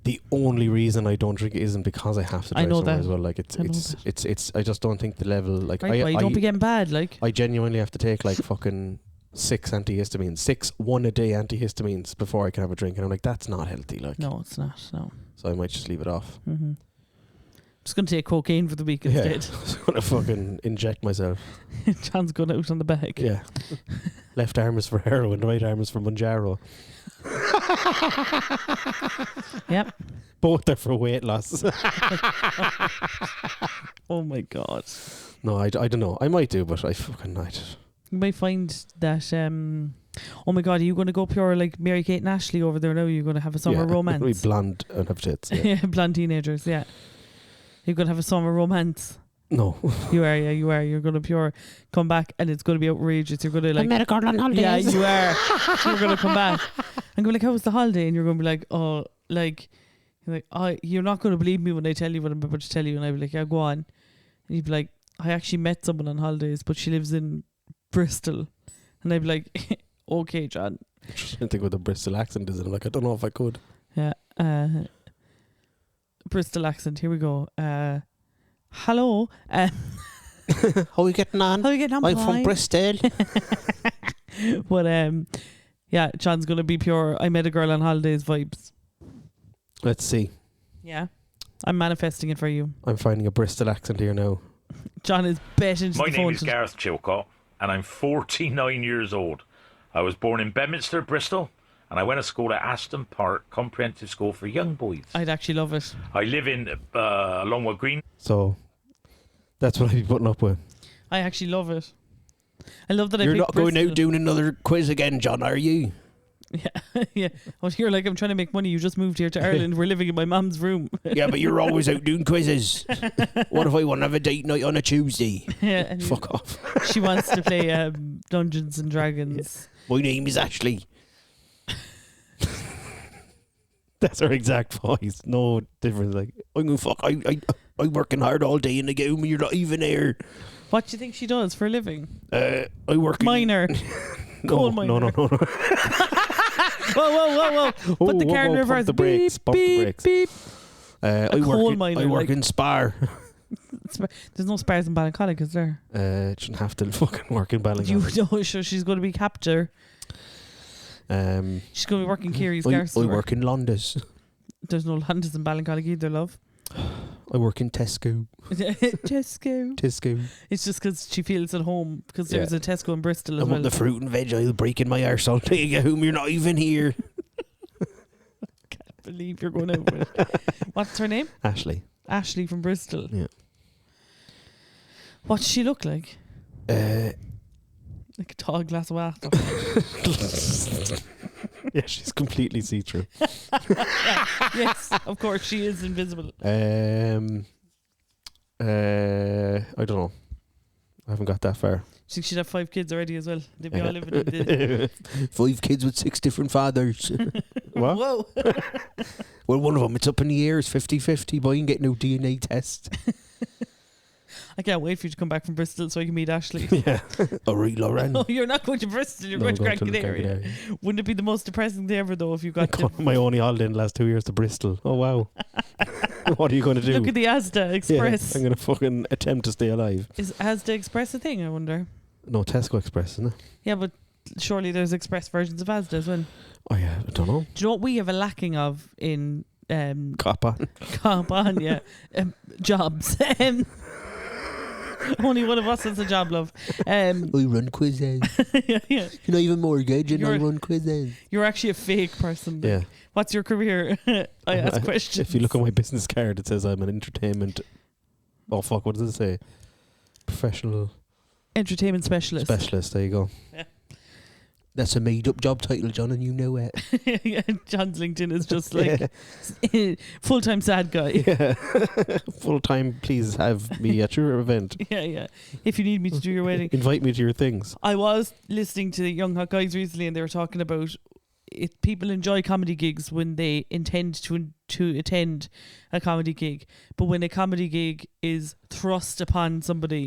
A: The only reason I don't drink it isn't because I have to drive somewhere as well. It's. I just don't think the level.
B: Right, don't be getting bad.
A: I genuinely have to take fucking 6 antihistamines, 1 a day antihistamines before I can have a drink, and I'm like, that's not healthy.
B: No, it's not. No.
A: So I might just leave it off.
B: Mm-hmm. Just gonna take cocaine for the week instead.
A: I'm just gonna fucking inject myself.
B: John's going out on the bag.
A: Yeah. Left arm is for heroin, right arm is for Manjaro.
B: Yep.
A: Both are for weight loss.
B: Oh my God.
A: No, I don't know. I might do, but I fucking not.
B: You might find that. Oh my God, are you going to go pure like Mary Kate and Ashley over there now? You're going to have a summer romance.
A: Be blonde and have tits. Yeah.
B: Yeah, blonde teenagers. Yeah. You're going to have a summer romance.
A: No.
B: You are, yeah, you are. You're going to pure come back and it's going to be outrageous. You're going to
A: I met a girl on holidays.
B: Yeah, you are. You're going to come back and go like, how was the holiday? And you're going to be like, oh, you're not going to believe me when I tell you what I'm about to tell you. And I'd be like, yeah, go on. And you'd be like, I actually met someone on holidays, but she lives in Bristol. And I'd be like, okay, John.
A: I didn't think what the Bristol accent is. And I'm like, I don't know if I could.
B: Yeah. Bristol accent. Here we go. Hello.
A: How are you getting on? I'm from Bristol.
B: But yeah, John's gonna be pure I met a girl on holidays vibes.
A: Let's see.
B: Yeah. I'm manifesting it for you.
A: I'm finding a Bristol accent here now.
B: John is betting to
F: My
B: the phone.
F: name is Gareth Chilcott, and I'm 49 years old. I was born in Bedminster, Bristol, and I went to school at Aston Park Comprehensive School for Young Boys.
B: I'd actually love it.
F: I live in Longwood Green.
A: So that's what I'd be putting up with.
B: I actually love it. I love that
A: You're
B: I
A: not
B: picked
A: going
B: Bristol.
A: out doing another quiz again, John, are you?
B: Yeah, yeah. Well, you're like, I'm trying to make money. You just moved here to Ireland. We're living in my mum's room.
A: Yeah, but you're always out doing quizzes. What if I want to have a date night on a Tuesday?
B: Yeah, and
A: Fuck off.
B: she wants to play Dungeons and Dragons.
A: My name is Ashley. That's her exact voice. No difference. Like, I'm going fuck. I'm working hard all day and I get home and you're not even here.
B: What do you think she does for a living?
A: I work
B: Miner. Coal miner.
A: No.
B: Whoa. Put the car in reverse.
A: Pump the brakes.
B: Beep, beep, beep.
A: I
B: coal
A: work
B: miner,
A: I work
B: like-
A: in Spar.
B: There's no spars in Ballincollig, is there?
A: Shouldn't have to fucking work in
B: You
A: Ballincollig.
B: know, sure she's going to be captor. She's going to be working Kiri's
A: I
B: Garth.
A: work in Londis.
B: There's no Landis in Ballincollig either, love.
A: I work in Tesco.
B: Tesco. It's just because she feels at home because there's a Tesco in Bristol as
A: I'm
B: well.
A: on the fruit and veg aisle breaking my arse all day. Get home, you're not even here.
B: Can't believe you're going out with it. What's her name?
A: Ashley.
B: Ashley from Bristol.
A: Yeah.
B: What does she look like? Like a tall glass of water.
A: Yeah, she's completely see-through.
B: Yes, of course, she is invisible.
A: I don't know. I haven't got that far.
B: She think she'd have 5 kids already as well. They'd be all living in the...
A: 5 kids with 6 different fathers. What?
B: Whoa.
A: Well, one of them, it's up in the air. It's 50-50. Boy, you can get no DNA test.
B: I can't wait for you to come back from Bristol so I can meet Ashley.
A: Yeah. All right, Lauren.
B: No, you're not going to Bristol. You're
A: No,
B: going to
A: I'm
B: Gran Canaria. Wouldn't it be the most depressing day ever, though, if you got to...
A: My only holiday in the last 2 years to Bristol. Oh, wow. What are you going to do?
B: Look at the Asda Express.
A: Yeah, I'm going to fucking attempt to stay alive.
B: Is Asda Express a thing, I wonder?
A: No, Tesco Express, isn't it?
B: Yeah, but surely there's express versions of Asda as well.
A: Oh, yeah. I don't know.
B: Do you know what we have a lacking of in...
A: Cop on.
B: Cop on, yeah. Jobs. Only one of us has a job, love.
A: I run quizzes.
B: Yeah.
A: Can I have a mortgage and I run quizzes?
B: You're actually a fake person.
A: Yeah.
B: What's your career? I ask questions.
A: If you look at my business card, it says I'm an entertainment... Oh, fuck, what does it say? Professional...
B: Entertainment specialist.
A: Specialist, there you go.
B: Yeah.
A: That's a made-up job title, John, and you know it.
B: Yeah, John's LinkedIn is just like full-time sad guy.
A: Yeah. Full-time, please have me at your event.
B: Yeah. If you need me to do your wedding.
A: Invite me to your things.
B: I was listening to the Young Hot Guys recently and they were talking about people enjoy comedy gigs when they intend to attend a comedy gig. But when a comedy gig is thrust upon somebody...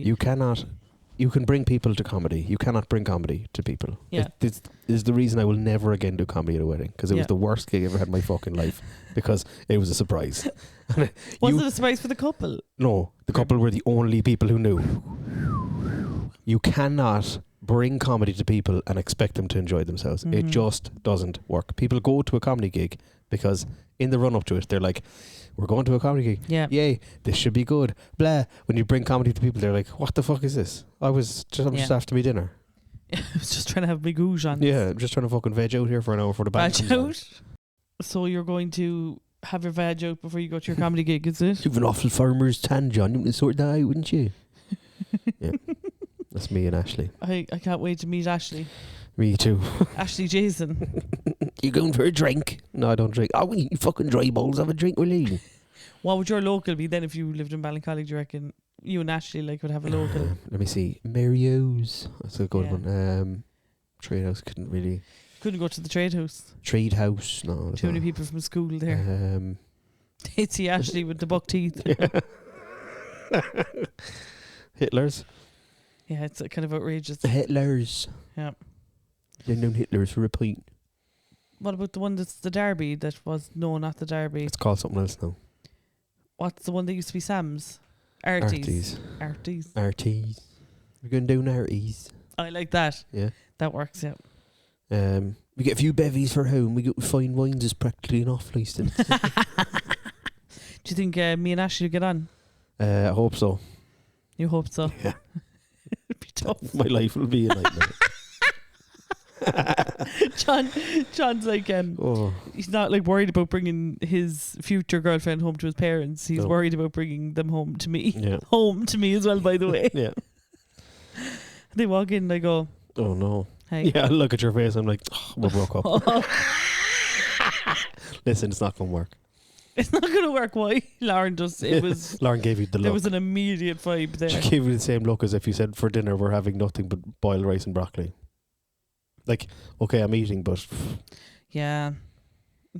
A: You can bring people to comedy. You cannot bring comedy to people.
B: Yeah.
A: This is the reason I will never again do comedy at a wedding, because it was the worst gig I ever had in my fucking life, because it was a surprise.
B: Was it a surprise for the couple?
A: No, the couple were the only people who knew. You cannot bring comedy to people and expect them to enjoy themselves. It just doesn't work. People go to a comedy gig because in the run up to it, they're like, we're going to a comedy gig.
B: Yeah.
A: Yay, this should be good. Blah. When you bring comedy to people, they're like, what the fuck is this? I'm just after me dinner.
B: I was just trying to have big ooze on.
A: Yeah, I'm just trying to fucking veg out here for an hour for the band.
B: Veg out? So you're going to have your veg out before you go to your comedy gig, is it?
A: You've an awful farmer's tan, John. You would sort that out, wouldn't you? Yeah. That's me and Ashley.
B: I can't wait to meet Ashley.
A: Me too.
B: Ashley Jason.
A: You going for a drink? No, I don't drink. Oh, we fucking dry balls have a drink, will you?
B: What would your local be then if you lived in Ballincollig, do you reckon? You and Ashley would have a local.
A: Let me see. Mario's. That's a good
B: Yeah.
A: one. Trade house couldn't really.
B: Couldn't go to the trade house.
A: Trade house, no.
B: Too many people from school there. They'd see Ashley with the buck teeth.
A: Hitler's.
B: Yeah, it's kind of outrageous.
A: Hitler's.
B: Yeah.
A: They're known Hitler's for a pint.
B: What about the one that's the Derby that was not the Derby?
A: It's called something else now.
B: What's the one that used to be Sam's? Arties.
A: Arties. We're going down Arties.
B: I like that.
A: Yeah.
B: That works, yeah.
A: We get a few bevies for home. We get fine wines is practically an off license.
B: Do you think me and Ashley will get on?
A: I hope so.
B: You hope so?
A: Yeah.
B: It'd be tough.
A: My life will be a nightmare.
B: John's like, he's not like worried about bringing his future girlfriend home to his parents. He's worried about bringing them home to me.
A: Yeah.
B: Home to me as well, by the way.
A: Yeah.
B: They walk in and I go,
A: oh no.
B: hey.
A: Yeah, I look at your face. I'm like, we broke up. Listen, it's not going to work.
B: It's not going to work. Why? Lauren just, it was...
A: Lauren gave you the look.
B: There was an immediate vibe there.
A: She gave you the same look as if you said for dinner we're having nothing but boiled rice and broccoli. Like, okay, I'm eating, but...
B: Yeah.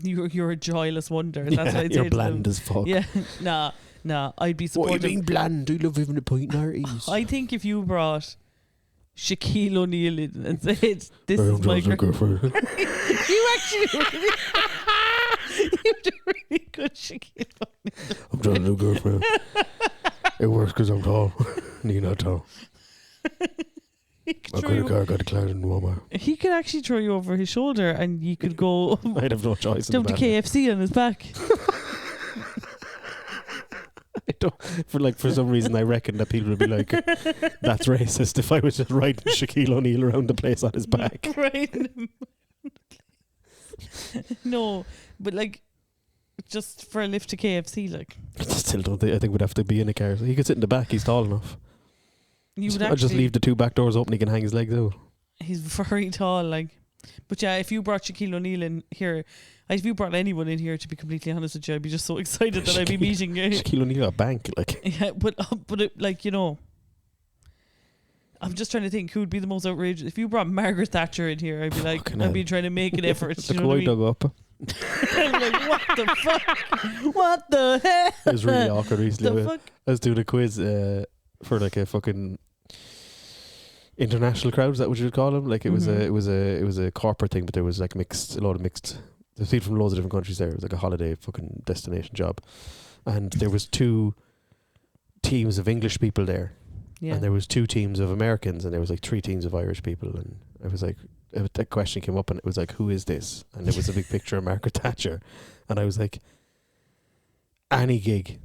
B: You're a joyless wonder. That's what I'd say.
A: You're bland as fuck.
B: Yeah. Nah. I'd be supportive.
A: What do you mean bland? I love having a pint in our ears.
B: I think if you brought Shaquille O'Neal in and said, this is my
A: girlfriend.
B: You actually you do really good Shaquille O'Neal.
A: I'm trying to do girlfriend. It works because I'm tall. And you're not tall. My credit card got declined in Walmart.
B: He could actually throw you over his shoulder and you could go
A: I'd have no choice.
B: down to KFC on his back.
A: For some reason I reckon that people would be like, that's racist if I was just riding Shaquille O'Neal around the place on his back.
B: Right. No, but like just for a lift to KFC, like
A: I still don't think. I think we'd have to be in a car. So he could sit in the back. He's tall enough.
B: you would
A: I'll just leave the two back doors open. He can hang his legs out.
B: He's very tall, like. But yeah, if you brought Shaquille O'Neal in here, if you brought anyone in here, to be completely honest with you, I'd be just so excited that I'd be meeting you.
A: Shaquille O'Neal at bank, like.
B: Yeah, but it, like, you know, I'm just trying to think who'd be the most outrageous. If you brought Margaret Thatcher in here, I'd be like, I'd be trying to make an effort.
A: The koi dug up.
B: I'm like, what the fuck? What the heck?
A: It was really awkward recently.
B: Fuck?
A: I was doing a quiz for like a fucking international crowd. Is that what you'd call them? Like it was a corporate thing, but there was like a lot of mixed. There's people from loads of different countries there. It was like a holiday fucking destination job, and there was 2 teams of English people there.
B: Yeah.
A: And there was 2 teams of Americans, and there was like 3 teams of Irish people. And I was like, that question came up, and it was like, who is this? And there was a big picture of Margaret Thatcher, and I was like, any gig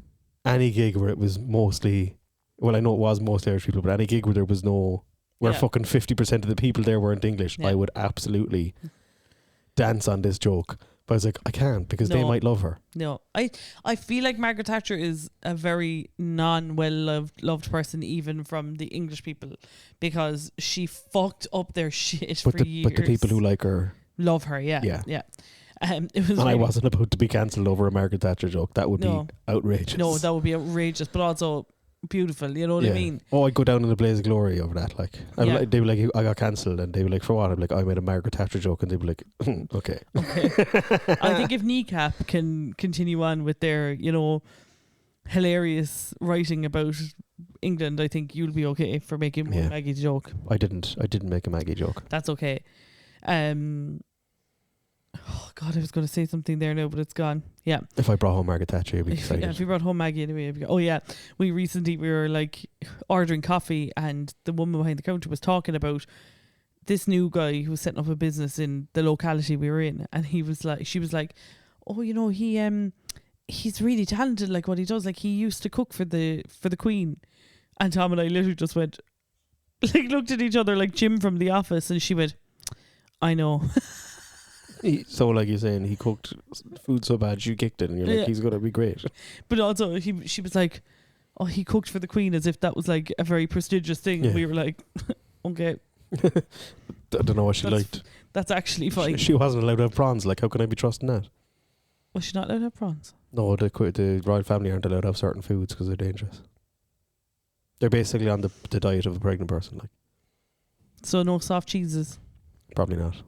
A: where it was mostly, well, I know it was mostly Irish people, but any gig where there was no, where fucking 50% of the people there weren't English, I would absolutely dance on this joke. But I was like, I can't, because they might love her.
B: No, I feel like Margaret Thatcher is a very loved person, even from the English people, because she fucked up their shit for years.
A: But the people who like her
B: love her, yeah. It was.
A: And I wasn't about to be cancelled over a Margaret Thatcher joke. That would be outrageous.
B: No, that would be outrageous, but also beautiful. You know what I mean?
A: Oh, I'd go down in a blaze of glory over that. Like, like, they'd be like, I got cancelled, and they'd be like, for what? I'd be like, I made a Margaret Thatcher joke, and they'd be like, okay.
B: I think if Kneecap can continue on with their, you know, hilarious writing about England, I think you'll be okay for making Maggie's joke.
A: I didn't make a Maggie joke.
B: That's okay. Oh God, I was going to say something there now, but it's gone. Yeah.
A: If I brought home Margaret Thatcher, you'd be excited.
B: Yeah, if you brought home Maggie anyway. Oh yeah, we were like ordering coffee, and the woman behind the counter was talking about this new guy who was setting up a business in the locality we were in, and she was like, oh, you know, he's really talented, like what he does, like he used to cook for the Queen. And Tom and I literally just went, like, looked at each other like Jim from The Office, and she went, I know.
A: So like you're saying, he cooked food so bad you kicked it, and you're like, he's gonna be great.
B: But also she was like, oh, he cooked for the Queen, as if that was like a very prestigious thing. Yeah. We were like, okay.
A: I don't know what she liked.
B: That's actually fine.
A: She wasn't allowed to have prawns. Like, how can I be trusting that?
B: Was she not allowed to have prawns?
A: No, the royal family aren't allowed to have certain foods because they're dangerous. They're basically on the diet of a pregnant person, like. So
B: no soft cheeses?
A: Probably not.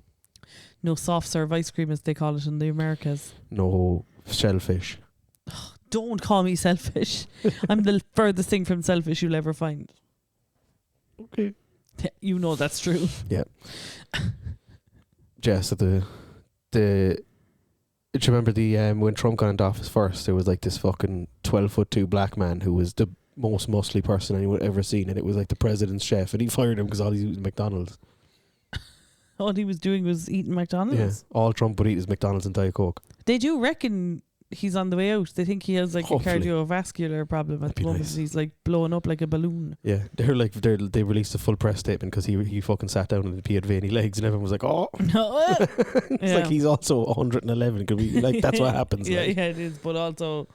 B: No soft serve ice cream, as they call it in the Americas?
A: No shellfish.
B: Don't call me selfish. I'm the furthest thing from selfish you'll ever find.
A: Okay.
B: You know that's true.
A: Yeah. Jess, do you remember when Trump got into office first, there was like this fucking 12'2" black man who was the most muscly person anyone ever seen, and it was like the president's chef, and he fired him because all he's eating McDonald's.
B: all he was doing was eating
A: Yeah.
B: McDonald's.
A: All Trump would eat is McDonald's and Diet Coke.
B: They do reckon he's on the way out. They think he has like
A: Hopefully.
B: a cardiovascular problem at
A: That'd
B: the
A: be
B: moment.
A: nice.
B: He's like blowing up like a balloon.
A: Yeah, they released a full press statement because he fucking sat down and he had veiny legs and everyone was like, oh.
B: No,
A: It's
B: Yeah.
A: like he's also 111. Could we, like, that's what happens.
B: Yeah,
A: like.
B: yeah, it is. But also,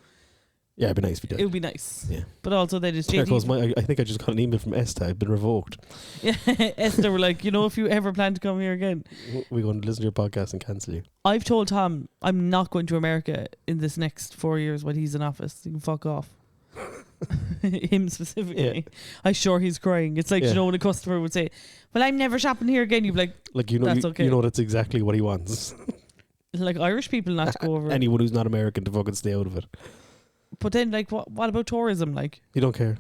A: Yeah, it'd be nice if he
B: it
A: did.
B: would be nice.
A: Yeah.
B: But also, they just
A: There goes I think I just got an email from Esther. I've been revoked.
B: Yeah, Esther were like, if you ever plan to come here again,
A: We're going to listen to your podcast and cancel you.
B: I've told Tom I'm not going to America in this next 4 years while he's in office. He can fuck off. Him specifically.
A: Yeah.
B: I'm sure he's crying. It's like,
A: Yeah.
B: when a customer would say, well, I'm never shopping here again. You'd be like,
A: Like, you know,
B: That's okay.
A: you know that's exactly what he wants.
B: like Irish people not to go over.
A: Anyone who's not American to fucking stay out of it.
B: But then, like, what about tourism? Like,
A: You don't care.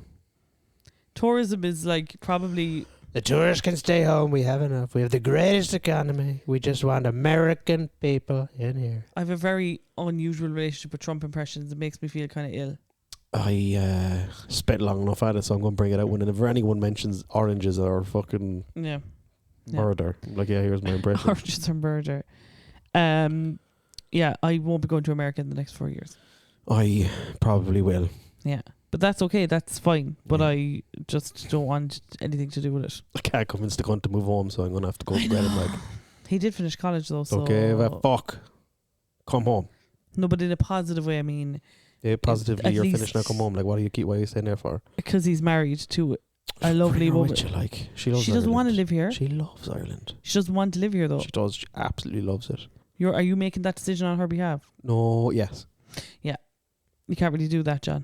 B: tourism is like probably
A: The tourists can stay home. We have enough. We have the greatest economy. We just want American people in here.
B: I have a very unusual relationship with Trump impressions. It makes me feel kind of ill.
A: I spent long enough at it, so I'm going to bring it out whenever anyone mentions oranges or fucking
B: Yeah. Yeah.
A: murder. I'm like, yeah, here's my impression.
B: Oranges or murder. Yeah, I won't be going to America in the next 4 years.
A: I probably will.
B: Yeah. But that's okay. That's fine. But
A: Yeah.
B: I just don't want anything to do with it.
A: I can't convince the cunt to move home, so I'm going to have to go and get him. Like,
B: He did finish college though, so
A: okay, well, fuck. Come home.
B: no, but in a positive way. I mean,
A: Yeah, positively,
B: At
A: you're
B: least-
A: finished now. Come home. Like, what do you keep? Why are you staying there for?
B: because he's married to a lovely
A: Bring her
B: woman.
A: with you, like, she loves.
B: She doesn't want to
A: Ireland.
B: live here.
A: She loves Ireland.
B: She doesn't want to live here though.
A: She does. She absolutely loves it.
B: Are you making that decision on her behalf?
A: No, yes.
B: You can't really do that, John.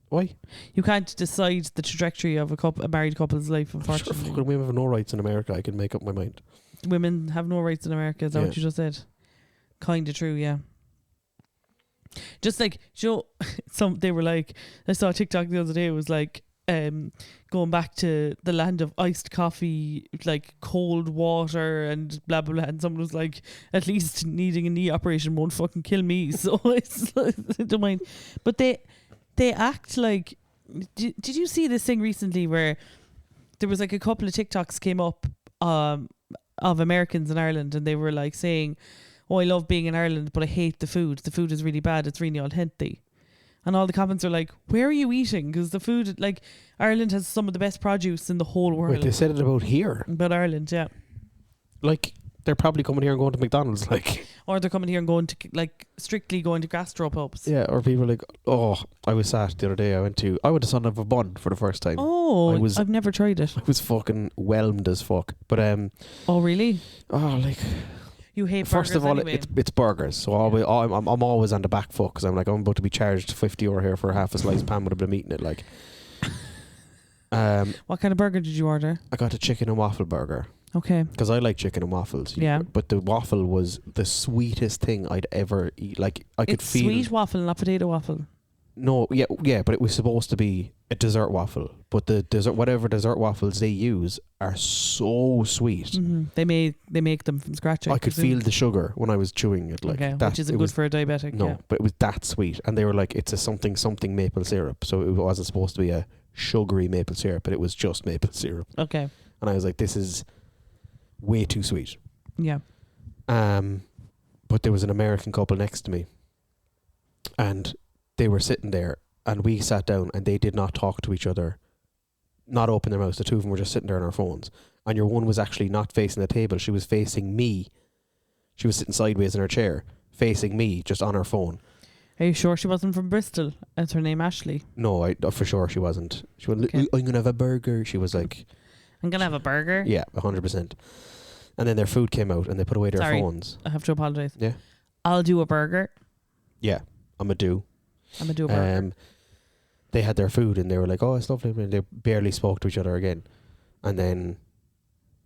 A: Why?
B: You can't decide the trajectory of a married couple's life,
A: Sure,
B: unfortunately.
A: fucking women have no rights in America. I can make up my mind.
B: Women have no rights in America. Is that
A: Yeah.
B: what you just said? Kind of true, yeah. Just like, they were like, I saw a TikTok the other day, it was like, going back to the land of iced coffee, like cold water and blah, blah, blah. And someone was like, at least needing a knee operation won't fucking kill me. So it's like, I don't mind. But they act like, did you see this thing recently where there was like a couple of TikToks came up of Americans in Ireland, and they were like saying, oh, I love being in Ireland, but I hate the food. The food is really bad. It's really unhealthy. And all the comments are like, where are you eating? Because the food, like, Ireland has some of the best produce in the whole world.
A: Wait, they said it about here.
B: But Ireland, yeah.
A: Like, they're probably coming here and going to McDonald's. Like,
B: Or they're coming here and going to, like, strictly going to gastropubs.
A: yeah. Or people are like, oh, I was sat the other day. I went to Son of a Bun for the first time.
B: Oh, I've never tried it.
A: I was fucking whelmed as fuck. But
B: Oh, really?
A: like,
B: You hate
A: first
B: burgers
A: of all,
B: anyway.
A: it's burgers. So I'm always on the back foot because I'm like, I'm about to be charged €50 here for half a slice pan when I've been eating it. Like,
B: What kind of burger did you order?
A: I got a chicken and waffle burger
B: Okay.
A: because I like chicken and waffles.
B: Yeah.
A: But the waffle was the sweetest thing I'd ever eat. Like, I could
B: It's
A: feel.
B: sweet waffle, not potato waffle.
A: No, yeah, but it was supposed to be a dessert waffle. But the whatever dessert waffles they use are so sweet.
B: Mm-hmm. They make them from scratch.
A: I could
B: presume.
A: feel the sugar when I was chewing it. Like
B: okay,
A: that,
B: which isn't
A: it
B: good
A: was,
B: for a diabetic.
A: No,
B: Yeah.
A: but it was that sweet, and they were like, it's a something maple syrup. So it wasn't supposed to be a sugary maple syrup, but it was just maple syrup.
B: Okay.
A: And I was like, this is way too sweet.
B: Yeah.
A: But there was an American couple next to me, and they were sitting there, and we sat down, and they did not talk to each other, not open their mouths. The two of them were just sitting there on their phones. And your one was actually not facing the table. She was facing me. She was sitting sideways in her chair, facing me, just on her phone.
B: Are you sure she wasn't from Bristol? Is her name Ashley?
A: No, for sure she wasn't. She went,
B: Okay.
A: I'm going to have a burger. She was like,
B: I'm gonna have a burger.
A: yeah, 100%. And then their food came out, and they put away their
B: Sorry.
A: phones.
B: I have to apologise.
A: Yeah.
B: I'll do a burger.
A: Yeah, I'm a do.
B: I'm gonna do a burger.
A: They had their food, and they were like, oh, it's lovely. And they barely spoke to each other again. And then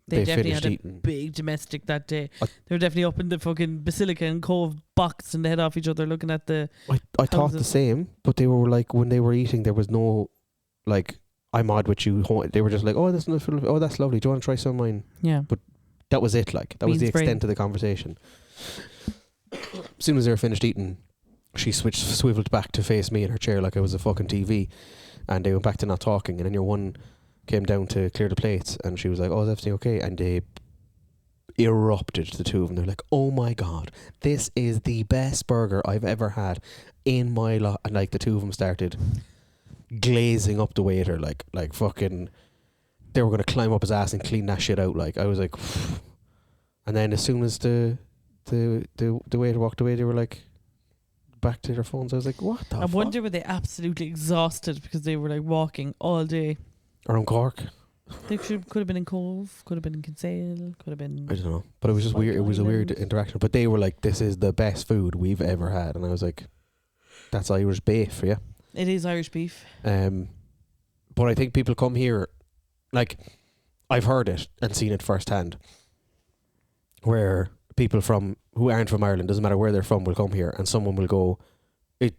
B: They
A: they
B: definitely
A: finished
B: had a
A: eating.
B: big domestic that day.
A: I-
B: They were definitely up in the fucking Basilica and Cove box and they head off each other looking at the.
A: I thought the
B: houses.
A: same, but they were like, when they were eating, there was no, like, I'm odd with you. They were just like, oh, that's lovely. Do you want to try some of mine?
B: Yeah.
A: That was it. Like, that was the
B: Beans brain.
A: extent of the conversation. As soon as they were finished eating, she swiveled back to face me in her chair like I was a fucking TV, and they went back to not talking. And then your one came down to clear the plates, and she was like, "Oh, is everything okay?" And they erupted, the two of them. They're like, oh my God, this is the best burger I've ever had in my life. And like the two of them started glazing up the waiter like fucking, they were going to climb up his ass and clean that shit out. Like I was like, phew. And then as soon as the waiter walked away, they were like back to their phones. I was like, what the
B: I
A: fuck?
B: wonder were they absolutely exhausted because they were like walking all day.
A: Around Cork?
B: They could have been in Cove, could have been in Kinsale, could have been.
A: I don't know, but it was just weird. It was a weird interaction. But they were like, "This is the best food we've ever had," and I was like, "That's Irish beef for you."
B: It is Irish beef.
A: But I think people come here, like, I've heard it and seen it firsthand, where people who aren't from Ireland, doesn't matter where they're from, will come here, and someone will go,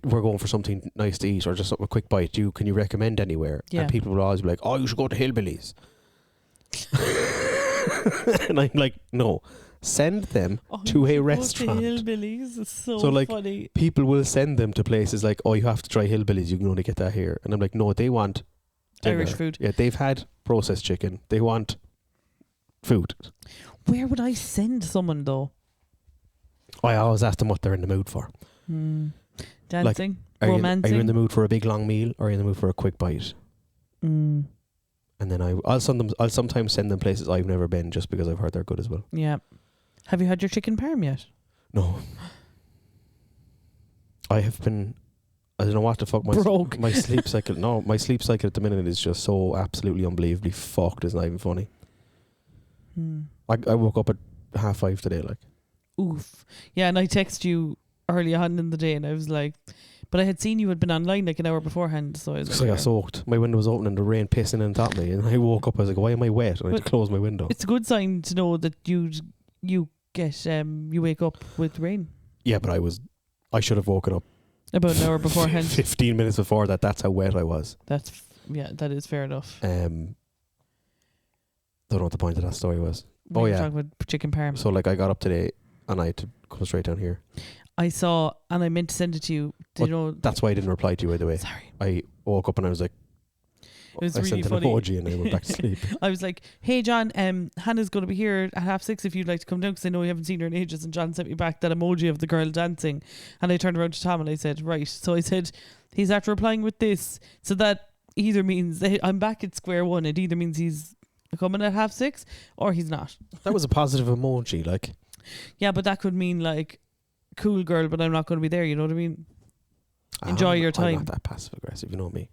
A: we're going for something nice to eat or just a quick bite. Can you recommend anywhere?
B: Yeah.
A: And people will always be like, oh, you should go to Hillbillies. And I'm like, no, send them to a restaurant.
B: Hillbillies, it's so
A: like,
B: funny.
A: People will send them to places like, oh, you have to try Hillbillies, you can only get that here. And I'm like, no, they want dinner.
B: Irish food.
A: Yeah, they've had processed chicken. They want food.
B: Where would I send someone though?
A: I always ask them what they're in the mood for.
B: Dancing,
A: Are
B: romancing.
A: you in the mood for a big long meal, or are you in the mood for a quick bite? And then I'll sometimes send them places I've never been just because I've heard they're good as well.
B: Yeah. Have you had your chicken parm yet?
A: No. I have been. I don't know what the fuck my sleep cycle. No, my sleep cycle at the minute is just so absolutely unbelievably fucked. It's not even funny. I woke up at 5:30 today. Like,
B: oof. Yeah, and I texted you early on in the day, and I was like, but I had seen you had been online like an hour beforehand, so I was
A: I got soaked. My window was open and the rain pissing in on top of me, and I woke up. I was like, why am I wet? And I had to close my window.
B: It's a good sign to know that you get you wake up with rain.
A: Yeah, but I should have woken up
B: about an hour beforehand.
A: 15 minutes before that. That's how wet I was.
B: That is fair enough.
A: Don't know what the point of that story was.
B: We were talking about chicken parm.
A: So like I got up today and I had to come straight down here.
B: I saw, and I meant to send it to you. Did you know?
A: That's why I didn't reply to you, by the way.
B: Sorry.
A: I woke up and I was like,
B: it was
A: I
B: really
A: sent
B: funny.
A: an emoji and I went back to sleep.
B: I was like, hey John, Hannah's going to be here at 6:30 if you'd like to come down, because I know you haven't seen her in ages. And John sent me back that emoji of the girl dancing, and I turned around to Tom and I said, right. So I said, he's after replying with this, so that either means that I'm back at square one. It either means he's coming at 6:30 or he's not.
A: That was a positive emoji, like.
B: Yeah, but that could mean like, cool girl, but I'm not going to be there. You know what I mean? Enjoy your time.
A: I'm not that passive aggressive, you know me.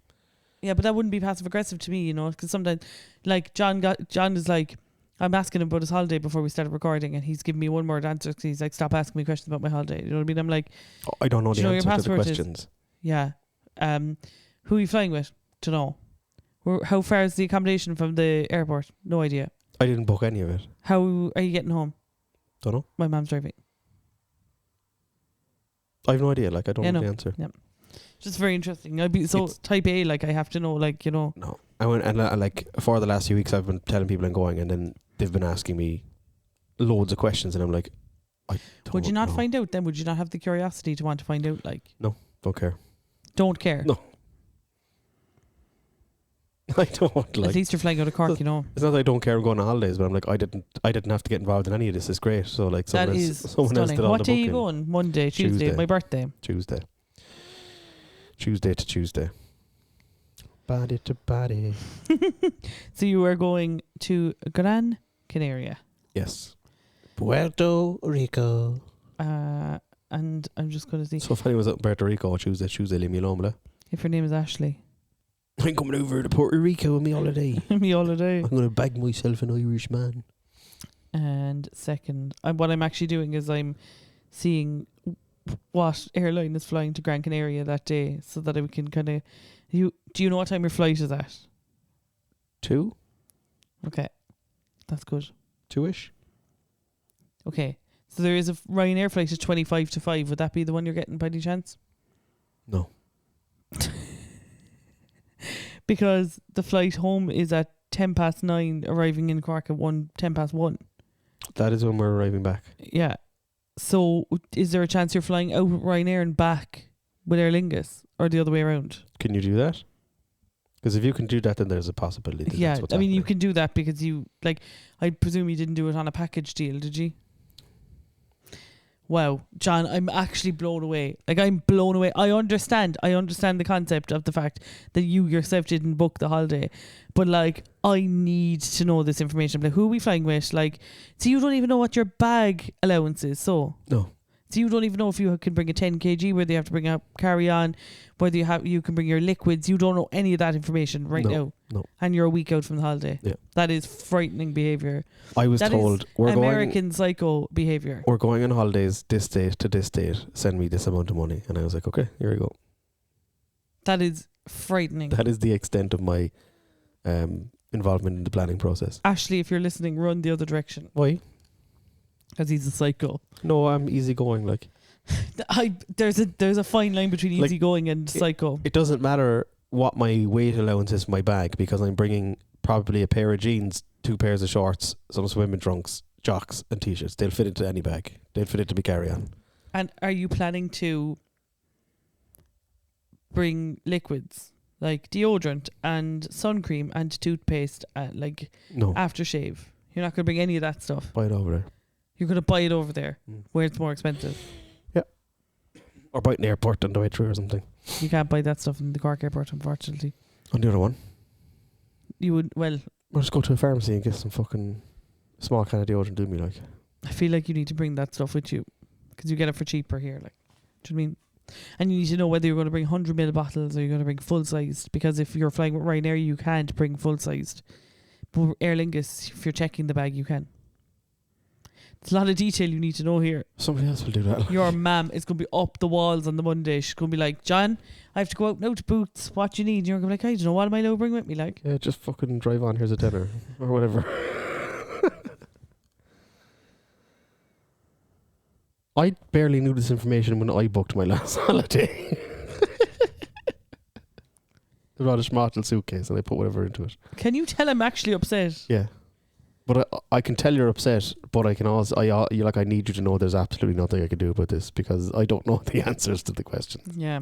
B: Yeah, but that wouldn't be passive aggressive to me, you know, because sometimes, like John is like, I'm asking him about his holiday before we started recording, and he's giving me one word answer because he's like, stop asking me questions about my holiday. You know what I mean? I'm like,
A: I don't know the
B: your
A: answer to the
B: passport is?
A: questions.
B: Yeah. Who are you flying with? To know. How far is the accommodation from the airport? No idea.
A: I didn't book any of it.
B: How are you getting home?
A: Don't know.
B: My mom's driving.
A: I have no idea. Like, I don't know the answer.
B: Yeah. Just very interesting. I'd be so type A. Like, I have to know. Like, you know.
A: No, I went and like for the last few weeks, I've been telling people I'm going, and then they've been asking me loads of questions, and I'm like, I don't
B: Would you not
A: know.
B: find out then? Would you not have the curiosity to want to find out? Like,
A: No, don't care.
B: Don't care.
A: No. I don't like.
B: At least you're flying out of Cork, you know.
A: It's not that I don't care I'm going on holidays, but I'm like, I didn't have to get involved in any of this. It's great. So like,
B: That is
A: someone else
B: stunning.
A: did all
B: What
A: the
B: day are you
A: booking.
B: going? Monday, Tuesday, my birthday.
A: Tuesday to Tuesday. Body to body.
B: So you are going to Gran Canaria.
A: Yes. Puerto Rico.
B: And I'm just going to see
A: So funny was at Puerto Rico Tuesday, leave me alone, blah.
B: if her name is Ashley.
A: I'm coming over to Puerto Rico with me holiday.
B: Me holiday.
A: I'm going to bag myself an Irish man.
B: And second, what I'm actually doing is I'm seeing what airline is flying to Gran Canaria that day, so that I can kind of. Do you know what time your flight is at?
A: 2?
B: Okay, that's good.
A: 2-ish?
B: Okay, so there is a Ryanair flight at 25 to 5. Would that be the one you're getting by any chance?
A: No.
B: Because the flight home is at 9:10, arriving in Cork at 1:10.
A: That is when we're arriving back.
B: Yeah. So is there a chance you're flying out with Ryanair and back with Aer Lingus, or the other way around?
A: Can you do that? Because if you can do that, then there's a possibility. That
B: Yeah,
A: that's what's
B: I mean, you
A: happening.
B: can do that because you, like, I presume you didn't do it on a package deal, did you? Wow, John, I'm actually blown away. Like, I'm blown away. I understand the concept of the fact that you yourself didn't book the holiday. But, like, I need to know this information. Like, who are we flying with? Like, so you don't even know what your bag allowance is, so...
A: No.
B: So you don't even know if you can bring a 10 kg, whether you have to bring a carry-on, whether you can bring your liquids. You don't know any of that information right now.
A: No.
B: And you're a week out from the holiday.
A: Yeah.
B: That is frightening behaviour.
A: I was
B: That
A: told
B: is
A: we're
B: American psycho behaviour.
A: we're going on holidays this date to this date. Send me this amount of money, and I was like, okay, here we go.
B: That is frightening.
A: That is the extent of my involvement in the planning process.
B: Ashley, if you're listening, run the other direction.
A: Why?
B: Because he's a psycho.
A: No, I'm easygoing. Like,
B: There's a fine line between
A: Like,
B: easygoing and psycho.
A: it doesn't matter what my weight allowance is for my bag, because I'm bringing probably a pair of jeans, 2 pairs of shorts, some swimming trunks, jocks, and t-shirts. They'll fit into any bag. They'll fit into my carry-on.
B: And are you planning to bring liquids like deodorant and sun cream and toothpaste and like
A: No,
B: aftershave? You're not going to bring any of that stuff.
A: buy it over there.
B: You're going to buy it over there
A: Mm.
B: where it's more expensive.
A: Or buy it in the airport on the way through or something.
B: You can't buy that stuff in the Cork airport, unfortunately.
A: On the other one,
B: You would, well,
A: I'll just go to a pharmacy and get some fucking small can of deodorant, do me like.
B: I feel like you need to bring that stuff with you because you get it for cheaper here. Like, do you know what I mean? And you need to know whether you're going to bring 100ml bottles or you're going to bring full-sized, because if you're flying with Ryanair, you can't bring full-sized. But Aer Lingus, if you're checking the bag, you can. There's a lot of detail you need to know here.
A: Somebody else will do that.
B: Your mum is going to be up the walls on the Monday. She's going to be like, John, I have to go out now to Boots. What do you need? And you're going to be like, I don't know, what am I allowed to bring with me? Like,
A: Yeah, just fucking drive on, here's a dinner. Or whatever. I barely knew this information when I booked my last holiday. I brought a schmottel suitcase and I put whatever into it.
B: can you tell I'm actually upset?
A: Yeah. But I can tell you're upset, but I can also, you like, I need you to know there's absolutely nothing I can do about this because I don't know the answers to the questions.
B: Yeah.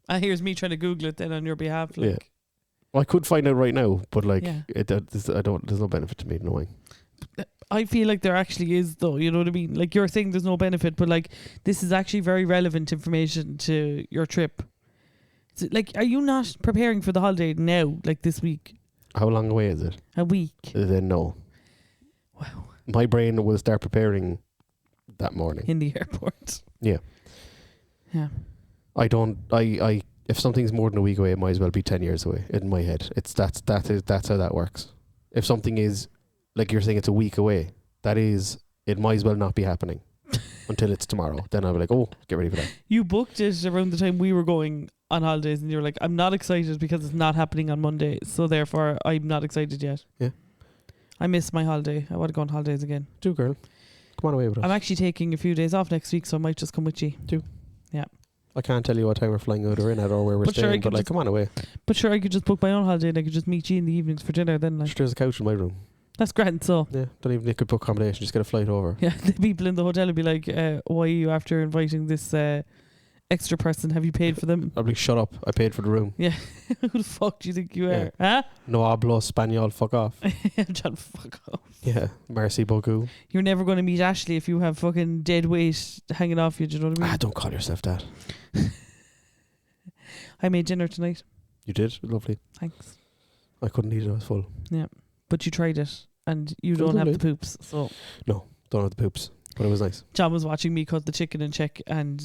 B: And here's me trying to Google it then on your behalf. Like,
A: Yeah. Well, I could find out right now, but like,
B: Yeah.
A: there's no benefit to me knowing.
B: I feel like there actually is, though. You know what I mean? Like, you're saying there's no benefit, but like, this is actually very relevant information to your trip. So, like, are you not preparing for the holiday now, like this week?
A: How long away is it?
B: A week?
A: Then no.
B: Wow.
A: My brain will start preparing that morning.
B: In the airport.
A: Yeah.
B: Yeah.
A: If something's more than a week away, it might as well be 10 years away in my head. That's how that works. If something is, like you're saying, it's a week away, it might as well not be happening until it's tomorrow. Then I'll be like, oh, get ready for that.
B: You booked it around the time we were going on holidays and you're like, I'm not excited because it's not happening on Monday. So therefore, I'm not excited yet.
A: Yeah.
B: I miss my holiday. I want to go on holidays again.
A: Do, girl. Come on away with us.
B: I'm actually taking a few days off next week, so I might just come with you.
A: I can't tell you what time we're flying out or in at or where we're
B: But sure, I
A: staying,
B: can
A: but like,
B: just-
A: come on away.
B: But sure, I could just book my own holiday and I could just meet you in the evenings for dinner then. Like,
A: There's a couch in my room.
B: that's grand. So,
A: Yeah, don't even need to book accommodation, just get a flight over.
B: yeah, the people in the hotel would be like, why are you after inviting this extra person? Have you paid for them?
A: I'll be shut up. I paid for the room.
B: Who the fuck do you think you
A: Yeah.
B: are? Huh?
A: No hablo Spaniel, fuck off.
B: John, fuck off.
A: Yeah, merci beaucoup.
B: You're never going to meet Ashley if you have fucking dead weight hanging off you. Do you know what I mean?
A: Don't call yourself that.
B: I made dinner tonight.
A: You did? Lovely.
B: Thanks.
A: I couldn't eat it, I was full.
B: But you tried it and you
A: It was
B: don't have the
A: lovely.
B: poops. So
A: Don't have the poops, but it was nice.
B: John was watching me cut the chicken and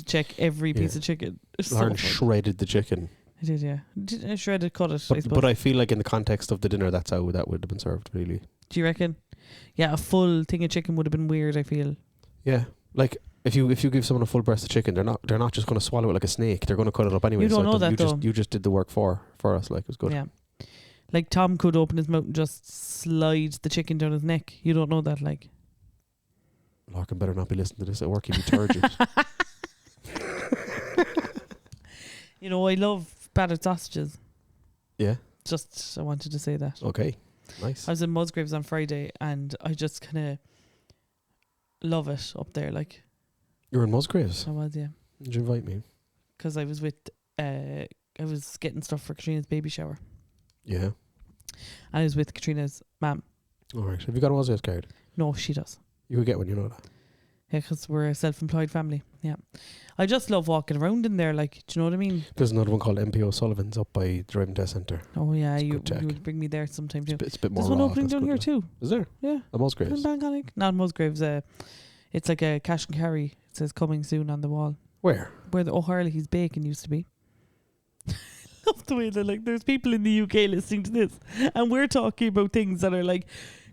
B: check every piece
A: Yeah.
B: of chicken. It's so
A: Lauren
B: fun.
A: shredded the chicken.
B: I did, yeah. I shredded, cut it, I suppose.
A: But I feel like in the context of the dinner, that's how that would have been served, really.
B: Do you reckon? Yeah, a full thing of chicken would have been weird, I feel.
A: Yeah. Like, if you give someone a full breast of chicken, they're not just going to swallow it like a snake. They're going to cut it up anyway.
B: You don't
A: so it
B: know
A: doesn't-
B: that, though.
A: You just did the work for us. Like, it was good.
B: Yeah. Like Tom could open his mouth and just slide the chicken down his neck. You don't know that, like.
A: Larkin better not be listening to this at work. He'd be turgid.
B: You know, I love battered sausages.
A: Yeah.
B: Just, I wanted to say that.
A: Okay. Nice.
B: I was in Musgraves on Friday and I just kind of love it up there. Like,
A: You're in Musgraves.
B: I was, yeah.
A: Did you invite me?
B: Because I was with, I was getting stuff for Katrina's baby shower.
A: Yeah.
B: I was with Katrina's mum.
A: All right. Have you got a Wazzies card?
B: No, she does.
A: You could get one, you know that.
B: Yeah, because we're a self-employed family. Yeah. I just love walking around in there, like, do you know what I mean?
A: There's another one called MPO Sullivan's up by Driving Test Centre.
B: Oh, yeah,
A: It's a
B: you
A: good check.
B: would bring me there sometime too.
A: It's a bit more
B: There's one
A: raw,
B: opening
A: that's
B: down
A: good,
B: here
A: like.
B: too.
A: Is there?
B: Yeah.
A: The Musgraves.
B: Not Musgraves. It's like a cash and carry. It says coming soon on the wall.
A: Where?
B: Where the O'Harley's Bacon used to be. Love the way that, like, there's people in the UK listening to this, and we're talking about things that are like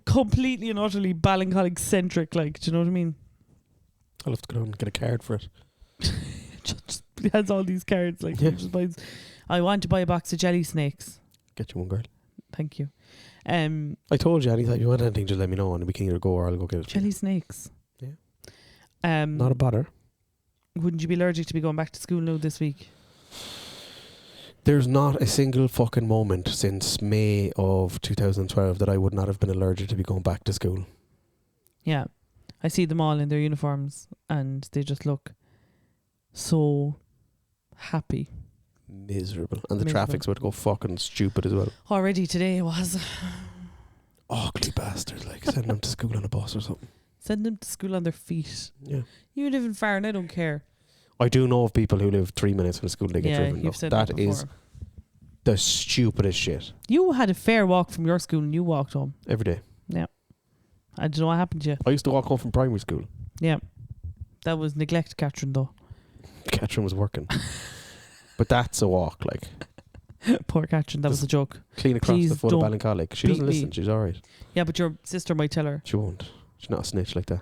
B: completely and utterly Ballincollig centric. Like, do you know what I mean?
A: I'll have to go down and get a card for it.
B: Just has all these cards. Like,
A: Yeah.
B: just buys. I want to buy a box of jelly snakes.
A: Get you one, girl.
B: Thank you.
A: I told you, anytime you want anything, just let me know and we can either go or I'll go get it.
B: Jelly snakes.
A: Yeah. Not a bother.
B: Wouldn't you be allergic to be going back to school now this week?
A: There's not a single fucking moment since May of 2012 that I would not have been allergic to be going back to school.
B: Yeah. I see them all in their uniforms and they just look so happy.
A: Miserable. And the
B: Miserable.
A: traffic's about to go fucking stupid as well.
B: Already today it was.
A: Ugly bastards, like send them to school on a bus or something.
B: Send them to school on their feet.
A: Yeah.
B: You live in Farn, I don't care.
A: I do know of people who live 3 minutes from school and they get
B: Yeah,
A: driven.
B: you've
A: though.
B: said
A: That
B: that
A: is
B: before.
A: the stupidest shit.
B: You had a fair walk from your school and you walked home.
A: Every day.
B: I don't know what happened to you.
A: I used to walk home from primary school.
B: Yeah. That was neglect, Catherine, though.
A: Catherine was working. But that's a walk, like.
B: Poor Catherine, that was a joke.
A: Clean across
B: Please
A: the foot of
B: don't
A: Ballincollig. She
B: beat
A: doesn't listen,
B: me.
A: she's alright.
B: Yeah, but your sister might tell her.
A: She won't. She's not a snitch like that.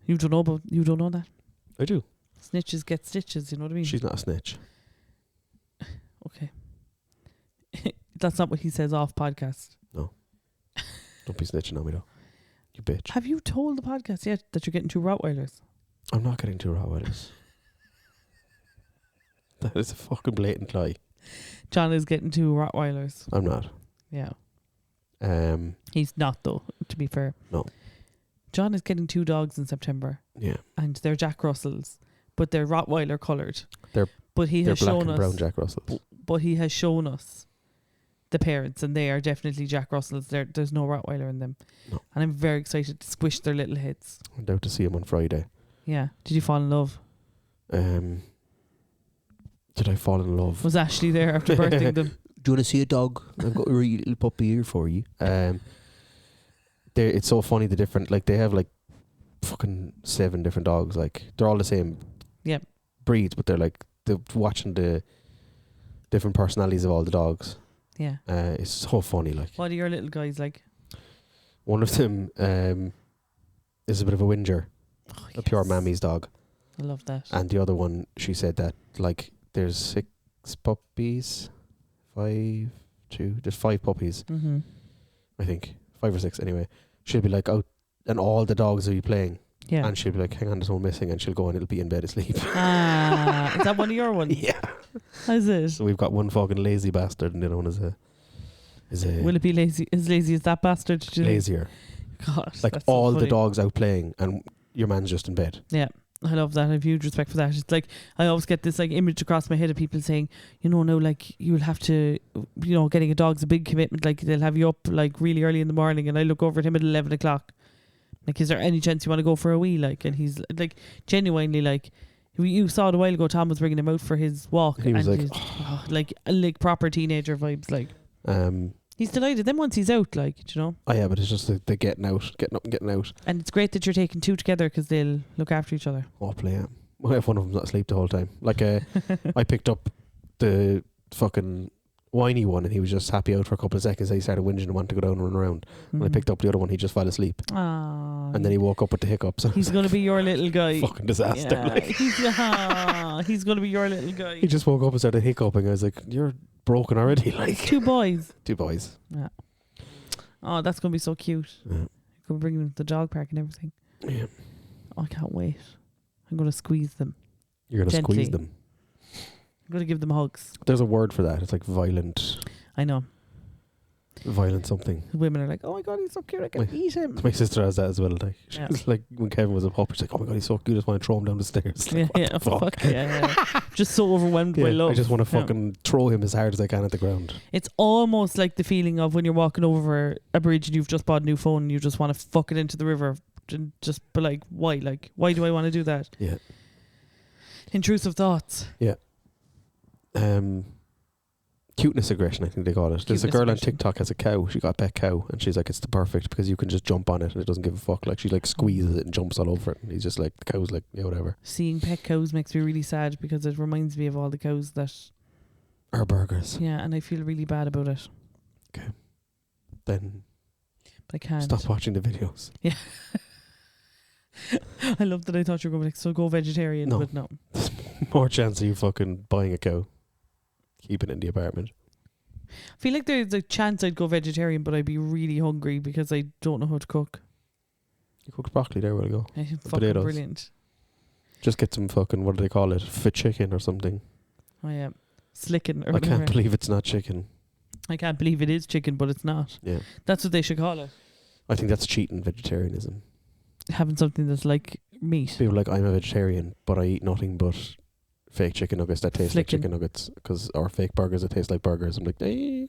B: You don't know that.
A: I do.
B: Snitches get stitches, you know what I mean?
A: She's not a snitch.
B: Okay. That's not what he says off podcast.
A: Don't be snitching on me though. You bitch.
B: Have you told the podcast yet that you're getting 2 Rottweilers?
A: I'm not getting 2 Rottweilers. That is a fucking blatant lie.
B: John is getting 2 Rottweilers.
A: I'm not.
B: Yeah.
A: He's
B: not though, to be fair.
A: No.
B: John is getting 2 dogs in September
A: Yeah.
B: and they're Jack Russells, but they're Rottweiler coloured.
A: They're
B: but he
A: They're
B: has
A: black
B: shown
A: and
B: us
A: brown Jack Russells.
B: but he has shown us the parents and they are definitely Jack Russells. There's no Rottweiler in them.
A: No.
B: And I'm very excited to squish their little heads.
A: I'm out to see him on Friday.
B: Yeah. Did you fall in love?
A: Did I fall in love?
B: Was Ashley there after birthing them?
A: Do you want to see a dog? I've got a really little puppy here for you. It's so funny the different, like they have like fucking 7 different dogs. Like they're all the same
B: Yep.
A: breeds, but they're watching the different personalities of all the dogs.
B: Yeah.
A: It's so funny. Like
B: What are your little guys like?
A: one of them is a bit of a whinger,
B: Oh,
A: a pure
B: yes.
A: mammy's dog,
B: I love that.
A: and the other one, she said that like there's 6 puppies, there's 5 puppies.
B: Mm-hmm.
A: I think 5 or 6 anyway. She'll be like out and all the dogs will be playing
B: Yeah.
A: and she'll be like, hang on, there's one missing, and she'll go and it'll be in bed asleep.
B: Is that one of your ones?
A: Yeah.
B: Is it?
A: So we've got one fucking lazy bastard and the other one is a
B: Will it be lazy? As lazy as that bastard? Do you think?
A: lazier.
B: God,
A: Like
B: that's so
A: all the
B: funny.
A: dogs out playing and your man's just in bed.
B: Yeah, I love that. I have huge respect for that. It's like I always get this like image across my head of people saying, you know, no, like you'll have to, you know, getting a dog's a big commitment. Like they'll have you up like really early in the morning, and I look over at him at 11 o'clock. Like, is there any chance you want to go for a wee? Like, and he's like genuinely like. You saw it a while ago. Tom was bringing him out for his walk,
A: And he was
B: and
A: like,
B: he's, like proper teenager vibes. Like he's delighted. Then once he's out, like, do you know.
A: Oh yeah, but it's just the getting up and getting out.
B: And it's great that you're taking 2 together because they'll look after each other.
A: Hopefully, yeah. Well, if one of them's not asleep the whole time. Like I picked up the fucking whiny one and he was just happy out for a couple of seconds. Then he started whinging and wanted to go down and run around. When I picked up the other one, he just fell asleep. And then he woke up with the hiccups.
B: He's going to be your little guy.
A: Fucking disaster.
B: Yeah,
A: Like.
B: he's going to be your little guy.
A: He just woke up and started hiccuping. I was like, you're broken already. Like
B: 2 boys.
A: 2 boys.
B: Yeah. Oh, that's going to be so cute.
A: Yeah.
B: Going to bring them to the dog park and everything.
A: Yeah.
B: Oh, I can't wait. I'm going to squeeze them.
A: You're going to
B: Gently.
A: squeeze them.
B: I'm going to give them hugs.
A: There's a word for that. It's like violent.
B: I know.
A: Violent something.
B: Women are like, oh my God, he's so cute, I can eat him.
A: My sister has that as well. Like,
B: Yeah.
A: she's like, when Kevin was a pup, she's like, oh my God, he's so cute, I just want to throw him down the stairs. Like,
B: Yeah,
A: what the fuck?
B: yeah. Just so overwhelmed by love.
A: I just want to
B: Yeah.
A: fucking throw him as hard as I can at the ground.
B: It's almost like the feeling of when you're walking over a bridge and you've just bought a new phone and you just want to fuck it into the river and just be like, why? Like, why do I want to do that?
A: Yeah.
B: Intrusive thoughts.
A: Yeah. Cuteness aggression, I think they call it. There's a
B: Cuteness
A: girl
B: aggression.
A: on TikTok has a cow. She got a pet cow, and she's like, it's the perfect because you can just jump on it and it doesn't give a fuck. Like, she like squeezes it and jumps all over it, and he's just like, the cow's like, yeah, whatever.
B: Seeing pet cows makes me really sad because it reminds me of all the cows that,
A: Or burgers.
B: yeah, and I feel really bad about it.
A: Then
B: But I can't.
A: stop watching the videos.
B: Yeah. I love that I thought you were going like, so go vegetarian,
A: No.
B: but no.
A: More chance of you fucking buying a cow, keeping it in the apartment.
B: I feel like there's a chance I'd go vegetarian, but I'd be really hungry because I don't know how to cook.
A: You cooked broccoli there, where to go?
B: Fucking
A: Potatoes.
B: brilliant.
A: Just get some fucking, what do they call it? Fit chicken or something.
B: Oh yeah. Slicking or
A: I
B: whatever.
A: can't believe it's not chicken.
B: I can't believe it is chicken, but it's not.
A: Yeah.
B: That's what they should call it.
A: I think that's cheating vegetarianism.
B: Having something that's like meat.
A: People are like, I'm a vegetarian, but I eat nothing but fake chicken nuggets that taste
B: Flicking.
A: like chicken nuggets, or fake burgers that taste like burgers. I'm like, eh.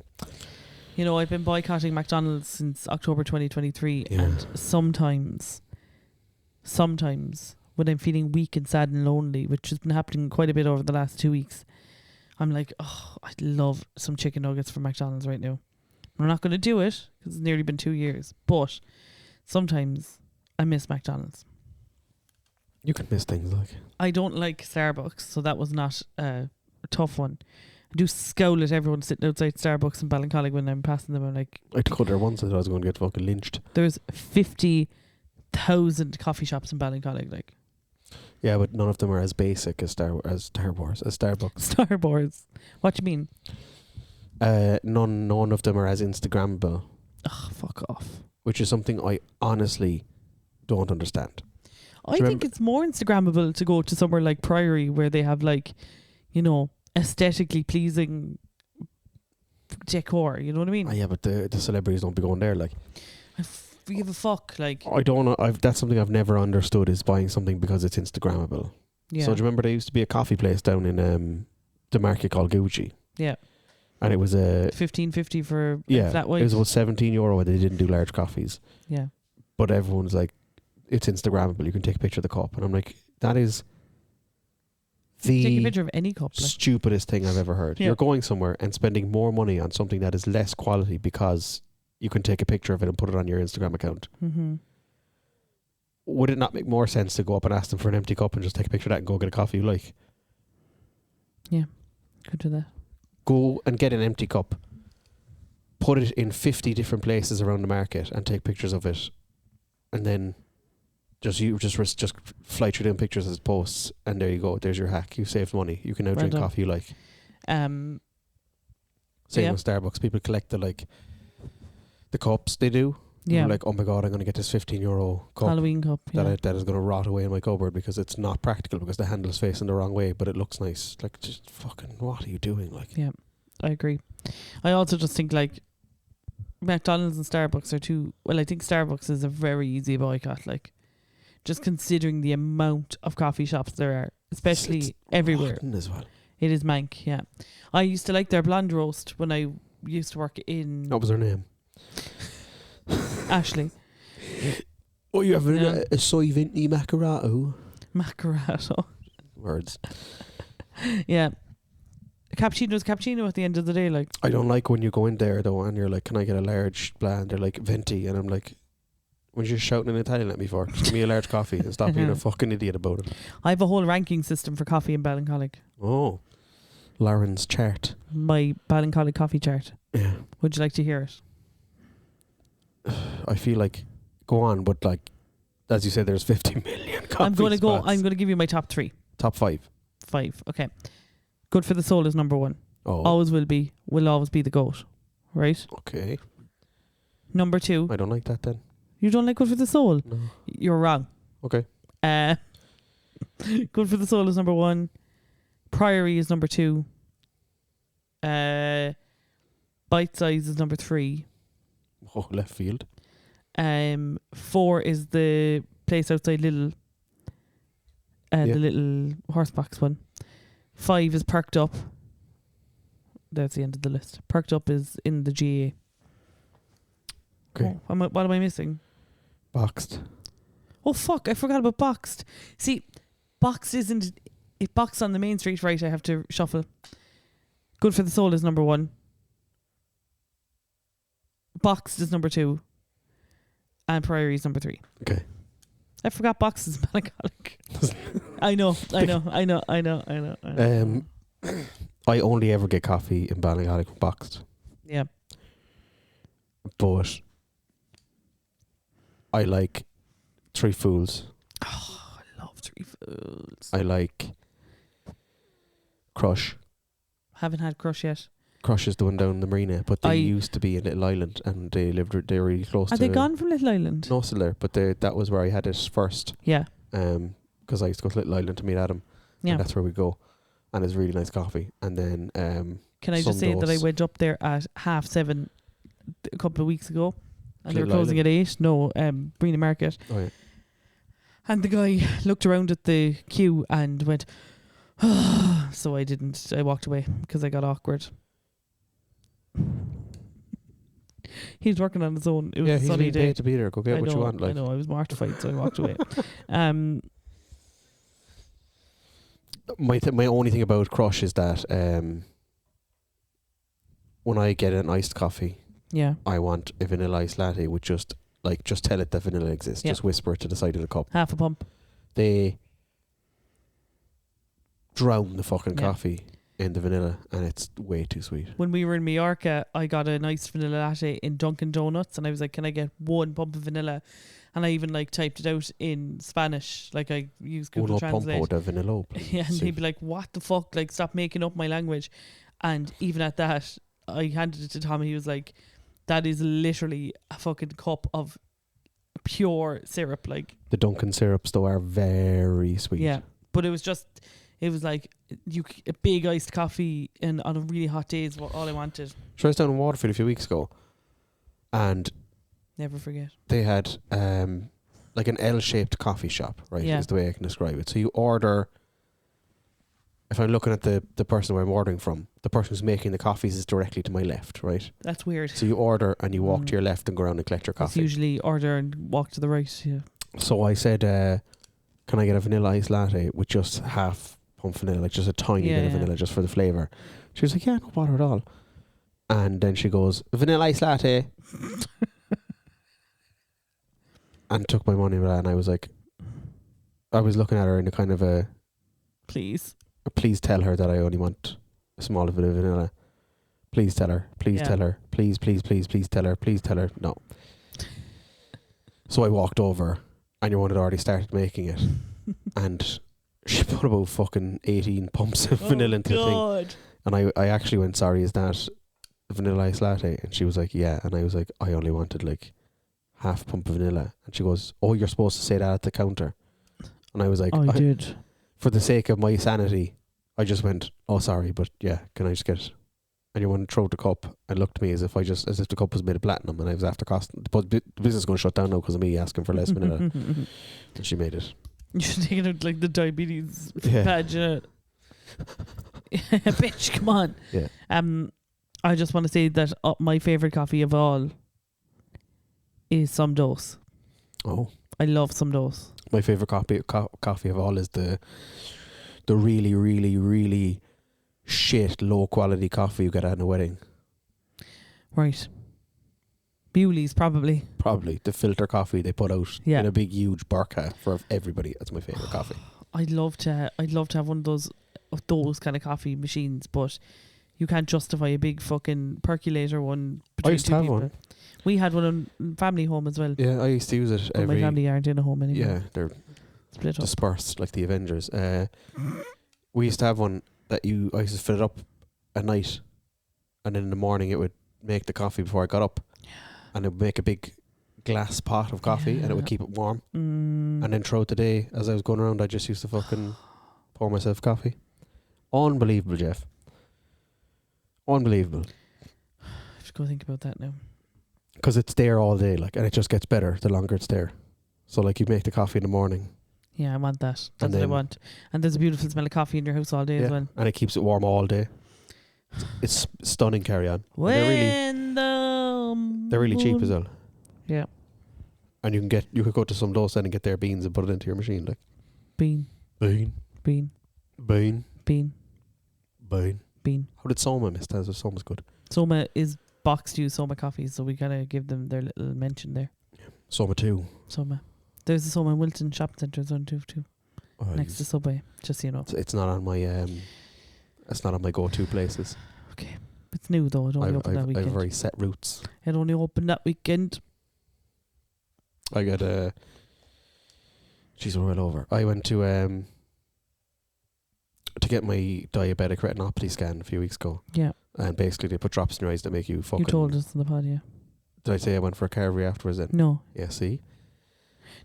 B: You know, I've been boycotting McDonald's since October 2023,
A: Yeah.
B: and sometimes when I'm feeling weak and sad and lonely, which has been happening quite a bit over the last 2 weeks, I'm like, oh, I'd love some chicken nuggets from McDonald's right now. I'm not going to do it because it's nearly been 2 years, but sometimes I miss McDonald's.
A: You can miss things like.
B: I don't like Starbucks, so that was not a tough one. I do scowl at everyone sitting outside Starbucks in Ballincollig when I'm passing them. I'm like,
A: I took it there once and I was going to get fucking lynched.
B: there's 50,000 coffee shops in Ballincollig, like
A: Yeah, but none of them are as basic as Starbucks.
B: Star Wars. What do you mean?
A: None of them are as Instagrammable,
B: Oh, fuck off.
A: which is something I honestly don't understand.
B: I
A: you
B: think it's more Instagrammable to go to somewhere like Priory where they have like, you know, aesthetically pleasing decor. You know what I mean?
A: Oh, yeah, but the celebrities don't be going there. Like,
B: Give a fuck. Like,
A: I don't know. That's something I've never understood, is buying something because it's Instagrammable.
B: yeah.
A: So do you remember there used to be a coffee place down in the market called Gucci?
B: Yeah.
A: And it was a
B: $15.50 for
A: yeah,
B: flat white.
A: it was about €17 and they didn't do large coffees.
B: Yeah.
A: But everyone's like, it's Instagrammable. You can take a picture of the cup, and I'm like, that is
B: Take a
A: the
B: picture of any cup. Like.
A: stupidest thing I've ever heard.
B: Yeah.
A: You're going somewhere and spending more money on something that is less quality because you can take a picture of it and put it on your Instagram account.
B: Mm-hmm.
A: Would it not make more sense to go up and ask them for an empty cup and just take a picture of that and go get a coffee you like?
B: Could do that.
A: Go and get an empty cup, put it in 50 different places around the market and take pictures of it, and then just fly through them pictures as posts, and there you go. There's your hack. You saved money. You can now
B: Well
A: drink
B: done.
A: coffee you like.
B: Um,
A: Same
B: yeah.
A: with Starbucks. People collect the cups they do.
B: yeah.
A: They're like, oh my God, I'm going to get this €15 cup
B: Halloween cup. Yeah.
A: that is going to rot away in my cupboard because it's not practical because the handle is facing the wrong way, but it looks nice. Like, just fucking, what are you doing? Like,
B: Yeah, I agree. I also just think like McDonald's and Starbucks are too. Well, I think Starbucks is a very easy boycott. Like, just considering the amount of coffee shops there are, especially
A: it's
B: everywhere.
A: rotten as well.
B: It is mank. Yeah, I used to like their blonde roast when I used to work in
A: What was her name?
B: Ashley
A: Oh, you have
B: Yeah.
A: a soy venti macchiato.
B: Macarato.
A: Words.
B: Yeah, cappuccino's cappuccino at the end of the day. Like,
A: I don't like when you go in there though and you're like, can I get a large blend? They're like, venti. And I'm like, when you're shouting in Italian at me for, give me a large coffee and stop being a fucking idiot about it.
B: I have a whole ranking system for coffee in Ballincollig.
A: Oh. Lauren's chart.
B: My Ballincollig coffee chart.
A: Yeah.
B: Would you like to hear it?
A: I feel like, go on, but like, as you said, there's 50 million coffee
B: I'm going to go.
A: spots.
B: I'm going to give you my top 3.
A: Top 5.
B: 5. Okay. Good for the soul is number 1.
A: Oh.
B: Always will be. Will always be the GOAT. Right?
A: Okay.
B: Number 2.
A: I don't like that then.
B: You don't like Good for the Soul?
A: No.
B: You're wrong.
A: Okay.
B: Good for the Soul is number 1. Priory is number 2. Bite Size is number 3.
A: Oh, left field.
B: 4 is the place outside Little.
A: Yeah.
B: The little horsebox one. 5 is Perked Up. That's the end of the list. Perked Up is in the GA.
A: Okay.
B: Oh, what am I missing?
A: Boxed.
B: Oh fuck! I forgot about Boxed. See, Boxed isn't. If Boxed on the main street, right? I have to shuffle. Good for the Soul is number 1. Boxed is number 2. And Priory is number 3.
A: Okay.
B: I forgot Boxed is melancholic. I know.
A: I only ever get coffee in Ballincollig from Boxed.
B: Yeah.
A: But I like Three Fools.
B: Oh, I love Three Fools.
A: I like Crush.
B: Haven't had Crush yet.
A: Crush is the one down in the marina, but they
B: I-
A: used to be in Little Island, and they were really close to.
B: Are they gone from Little Island?
A: No, still there, but that was where I had it first.
B: Yeah.
A: Because I used to go to Little Island to meet Adam.
B: Yeah.
A: And that's where we go, and it's really nice coffee. And then
B: Can I just say that I
A: Sundos.
B: went up there at 7:30 a couple of weeks ago, and they were
A: Little
B: closing at 8. No, Brina Market.
A: Oh yeah.
B: And the guy looked around at the queue and went, so I didn't. I walked away because I got awkward. He was working on his own. It was
A: Yeah,
B: a
A: he's
B: sunny
A: being
B: day.
A: paid to be there. Go get
B: I
A: what
B: know,
A: you want. Like,
B: I know. I was mortified, so I walked away.
A: my only thing about Crush is that when I get an iced coffee,
B: Yeah,
A: I want a vanilla iced latte with just tell it that vanilla exists.
B: Yeah.
A: Just whisper it to the side of the cup.
B: half a pump.
A: They drown the fucking
B: Yeah.
A: coffee in the vanilla, and it's way too sweet.
B: When we were in Mallorca, I got a nice vanilla latte in Dunkin' Donuts, and I was like, "Can I get 1 pump of vanilla?" And I even typed it out in Spanish, I used Google
A: Uno
B: Translate.
A: pompo de vanilla.
B: Yeah, and he'd be like, "What the fuck? Stop making up my language." And even at that, I handed it to Tom. He was like, "That is literally a fucking cup of pure syrup."
A: The Dunkin' syrups though are very sweet.
B: Yeah, but it was like a big iced coffee, and on a really hot day is all I wanted.
A: So I was down in Waterfield a few weeks ago, and
B: Never forget.
A: they had like an L-shaped coffee shop, right?
B: Yeah.
A: Is the way I can describe it. So you order. If I'm looking at the person where I'm ordering from, the person who's making the coffees is directly to my left, right?
B: That's weird.
A: So you order and you walk to your left and go around and collect your
B: It's
A: coffee.
B: usually order and walk to the right. Yeah.
A: So I said, can I get a vanilla iced latte with just half pump vanilla, just a tiny bit of
B: Yeah.
A: vanilla just for the flavour? She was like, yeah, no bother at all. And then she goes, vanilla iced latte. And took my money with that, and I was like, I was looking at her in a kind of
B: Please.
A: please tell her that I only want a small bit of vanilla. Please tell her. Please
B: Yeah.
A: tell her. Please tell her. Please tell her. No. So I walked over, and your one had already started making it, and she put about fucking 18 pumps of vanilla into the thing.
B: God.
A: And I actually went, sorry, is that a vanilla iced latte? And she was like, yeah. And I was like, I only wanted half pump of vanilla. And she goes, oh, you're supposed to say that at the counter. And I was like,
B: I did.
A: for the sake of my sanity, I just went, oh, sorry, but yeah, can I just get... And you want to throw the cup and looked at me as if the cup was made of platinum and I was after costing... The business is going to shut down now because of me asking for less vanilla. And she made it.
B: You should take it out the diabetes
A: Yeah.
B: badge. Bitch, come on.
A: Yeah.
B: I just want to say that my favourite coffee of all is Some Dose.
A: Oh.
B: I love Some Dose.
A: My favourite coffee of all is the really, really, really shit low quality coffee you get at a wedding.
B: Right. Bewley's probably.
A: Probably the filter coffee they put out
B: Yeah.
A: in a big huge burqa for everybody. That's my favourite coffee.
B: I'd love to have one of those kind of coffee machines, but you can't justify a big fucking percolator one.
A: I used to
B: two
A: have
B: people.
A: one.
B: We had one in family home as well.
A: Yeah, I used to use it
B: But my family aren't in a home anymore.
A: Yeah, they're
B: Split up.
A: dispersed like the Avengers. We used to have one that I used to fill it up at night, and then in the morning it would make the coffee before I got up, and it would make a big glass pot of coffee, and it would keep it warm. And then throughout the day, as I was going around, I just used to fucking pour myself coffee. Unbelievable, Jeff. Unbelievable.
B: I have to go think about that now.
A: because it's there all day, like, and it just gets better the longer it's there. So like you make the coffee in the morning.
B: Yeah, I want that.
A: And
B: That's what I
A: then-
B: want. And there's a beautiful smell of coffee in your house all day as well.
A: And it keeps it warm all day. It's stunning, carry on. They're really cheap as well.
B: Yeah.
A: And you could go to some Dose and get their beans and put it into your machine, like
B: Bean.
A: bean. How did Soma miss that? Soma's good.
B: Soma is boxed you Soma coffees, so we gotta give them their little mention there.
A: Soma too.
B: Soma. There's a Soma in Wilton Shopping Centre zone too,
A: Oh,
B: next to Subway, just so you know.
A: it's not on my it's not on my go-to places.
B: Okay. It's new though, it only opened that
A: I have
B: weekend.
A: very set routes.
B: It only opened that weekend.
A: I got Jeez, we're well over. I went to get my diabetic retinopathy scan a few weeks ago.
B: Yeah.
A: And basically they put drops in your eyes that make you fucking...
B: You told us in the pod, yeah.
A: Did I say I went for a carvery afterwards then?
B: No.
A: Yeah, see?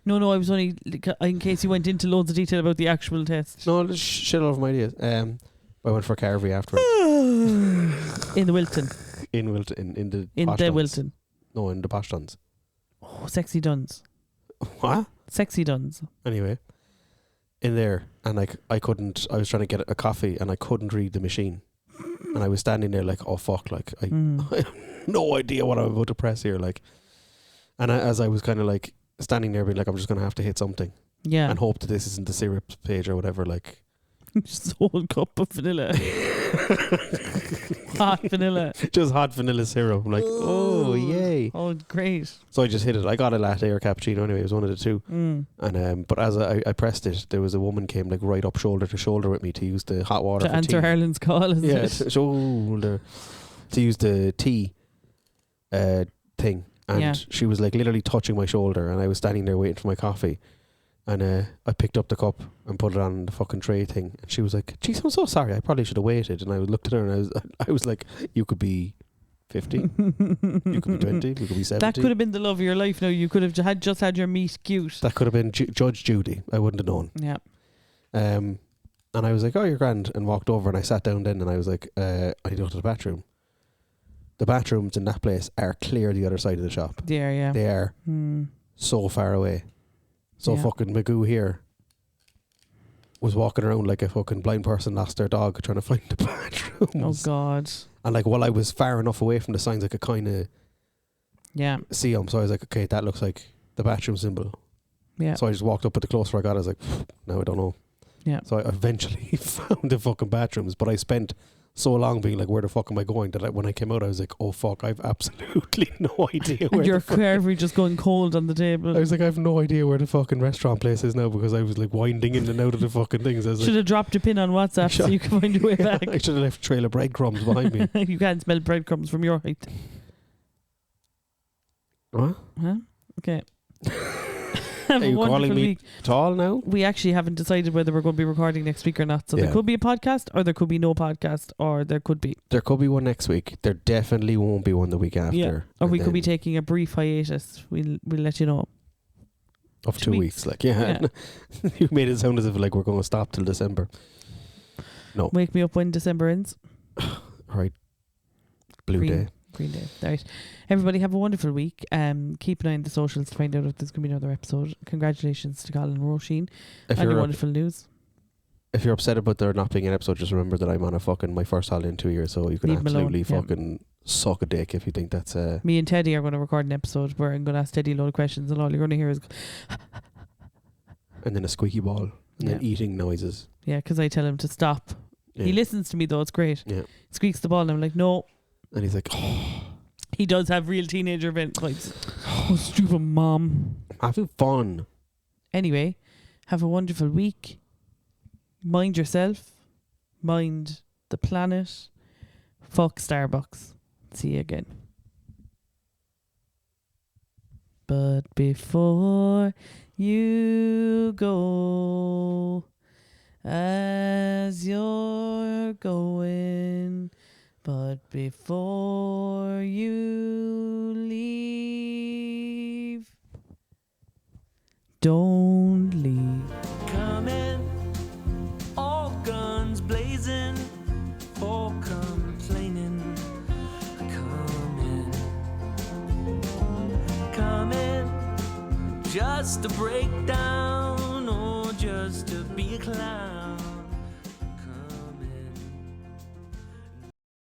B: No, I was only... in case you went into loads of detail about the actual test.
A: No, just shit all over my ideas. I went for a carvery afterwards.
B: In the Wilton.
A: In Wilton. In the
B: In
A: Posh
B: the
A: Duns.
B: Wilton.
A: No, in the Posh Duns.
B: Oh, Sexy Duns.
A: What?
B: Sexy Duns.
A: Anyway, in there, and like I was trying to get a coffee and I couldn't read the machine. And I was standing there like, oh fuck, like I have no idea what I'm about to press here, like. And as I was kind of like standing there being like, I'm just going to have to hit something.
B: Yeah.
A: And hope that this isn't the syrup page or whatever, like.
B: Just a whole cup of vanilla. Hot vanilla.
A: Just hot vanilla syrup. I'm like, oh yay.
B: Oh, great.
A: So I just hit it. I got a latte or cappuccino anyway. It was one of the two. And but as I pressed it, there was a woman came like right up shoulder to shoulder with me to use the hot water
B: To
A: for
B: answer
A: tea.
B: Harlan's call, isn't it?
A: Shoulder to use the tea thing. And she was like literally touching my shoulder, and I was standing there waiting for my coffee. And I picked up the cup and put it on the fucking tray thing. And she was like, "Geez, I'm so sorry. I probably should have waited." And I looked at her and I was like, "You could be 50, you could be 20, you could be 70."
B: That could have been the love of your life. Now you could have just had your meat cute.
A: That could have been Judge Judy. I wouldn't have known.
B: Yeah.
A: And I was like, "Oh, you're grand," and walked over and I sat down then and I was like, "I need to go to the bathroom." The bathrooms in that place are clear the other side of the shop.
B: Yeah.
A: They are so far away. So fucking Magoo here was walking around like a fucking blind person lost their dog trying to find the bathrooms.
B: Oh God.
A: And like while I was far enough away from the signs I could kind of see them. So I was like, okay, that looks like the bathroom symbol.
B: Yeah.
A: So I just walked up, but the closer I got, I was like, now I don't know.
B: Yeah.
A: So I eventually found the fucking bathrooms, but I spent so long being like, where the fuck am I going? That when I came out, I was like, oh fuck, I've absolutely no idea where.
B: And your carvery just going cold on the table.
A: I was like, I have no idea where the fucking restaurant place is now because I was like winding in and out of the fucking things. I was
B: should have dropped a pin on WhatsApp so you can find your way back.
A: I should have left a trail of breadcrumbs behind me.
B: You can't smell breadcrumbs from your height.
A: What?
B: Huh? Okay.
A: Are you calling me tall now?
B: We actually haven't decided whether we're going to be recording next week or not. So there could be a podcast, or there could be no podcast, or there could be.
A: There could be one next week. There definitely won't be one the week after.
B: Yeah. Or we could be taking a brief hiatus. We'll let you know.
A: Of 2 weeks. Like, yeah. You made it sound as if like we're going to stop till December. No.
B: Wake me up when December ends.
A: All right. Blue Day.
B: Green Day. All right. Everybody have a wonderful week. Keep an eye on the socials to find out if there's going to be another episode. Congratulations to Colin and Roisin on your wonderful news.
A: If you're upset about there not being an episode, just remember that I'm on my first holiday in 2 years, so you can absolutely fucking suck a dick if you think that's...
B: Me and Teddy are going to record an episode where I'm going to ask Teddy a load of questions and all you're going to hear is...
A: and then a squeaky ball. And then eating noises.
B: Yeah, because I tell him to stop. Yeah. He listens to me though, it's great.
A: Yeah.
B: Squeaks the ball and I'm like, no.
A: And he's like, oh.
B: He does have real teenager vibes. Oh, stupid mom.
A: Having fun.
B: Anyway, have a wonderful week. Mind yourself. Mind the planet. Fuck Starbucks. See you again. But before you go, as you're going, but before you leave, don't leave.
C: Coming, all guns blazing, for complaining. Coming, just to break down or just to be a clown.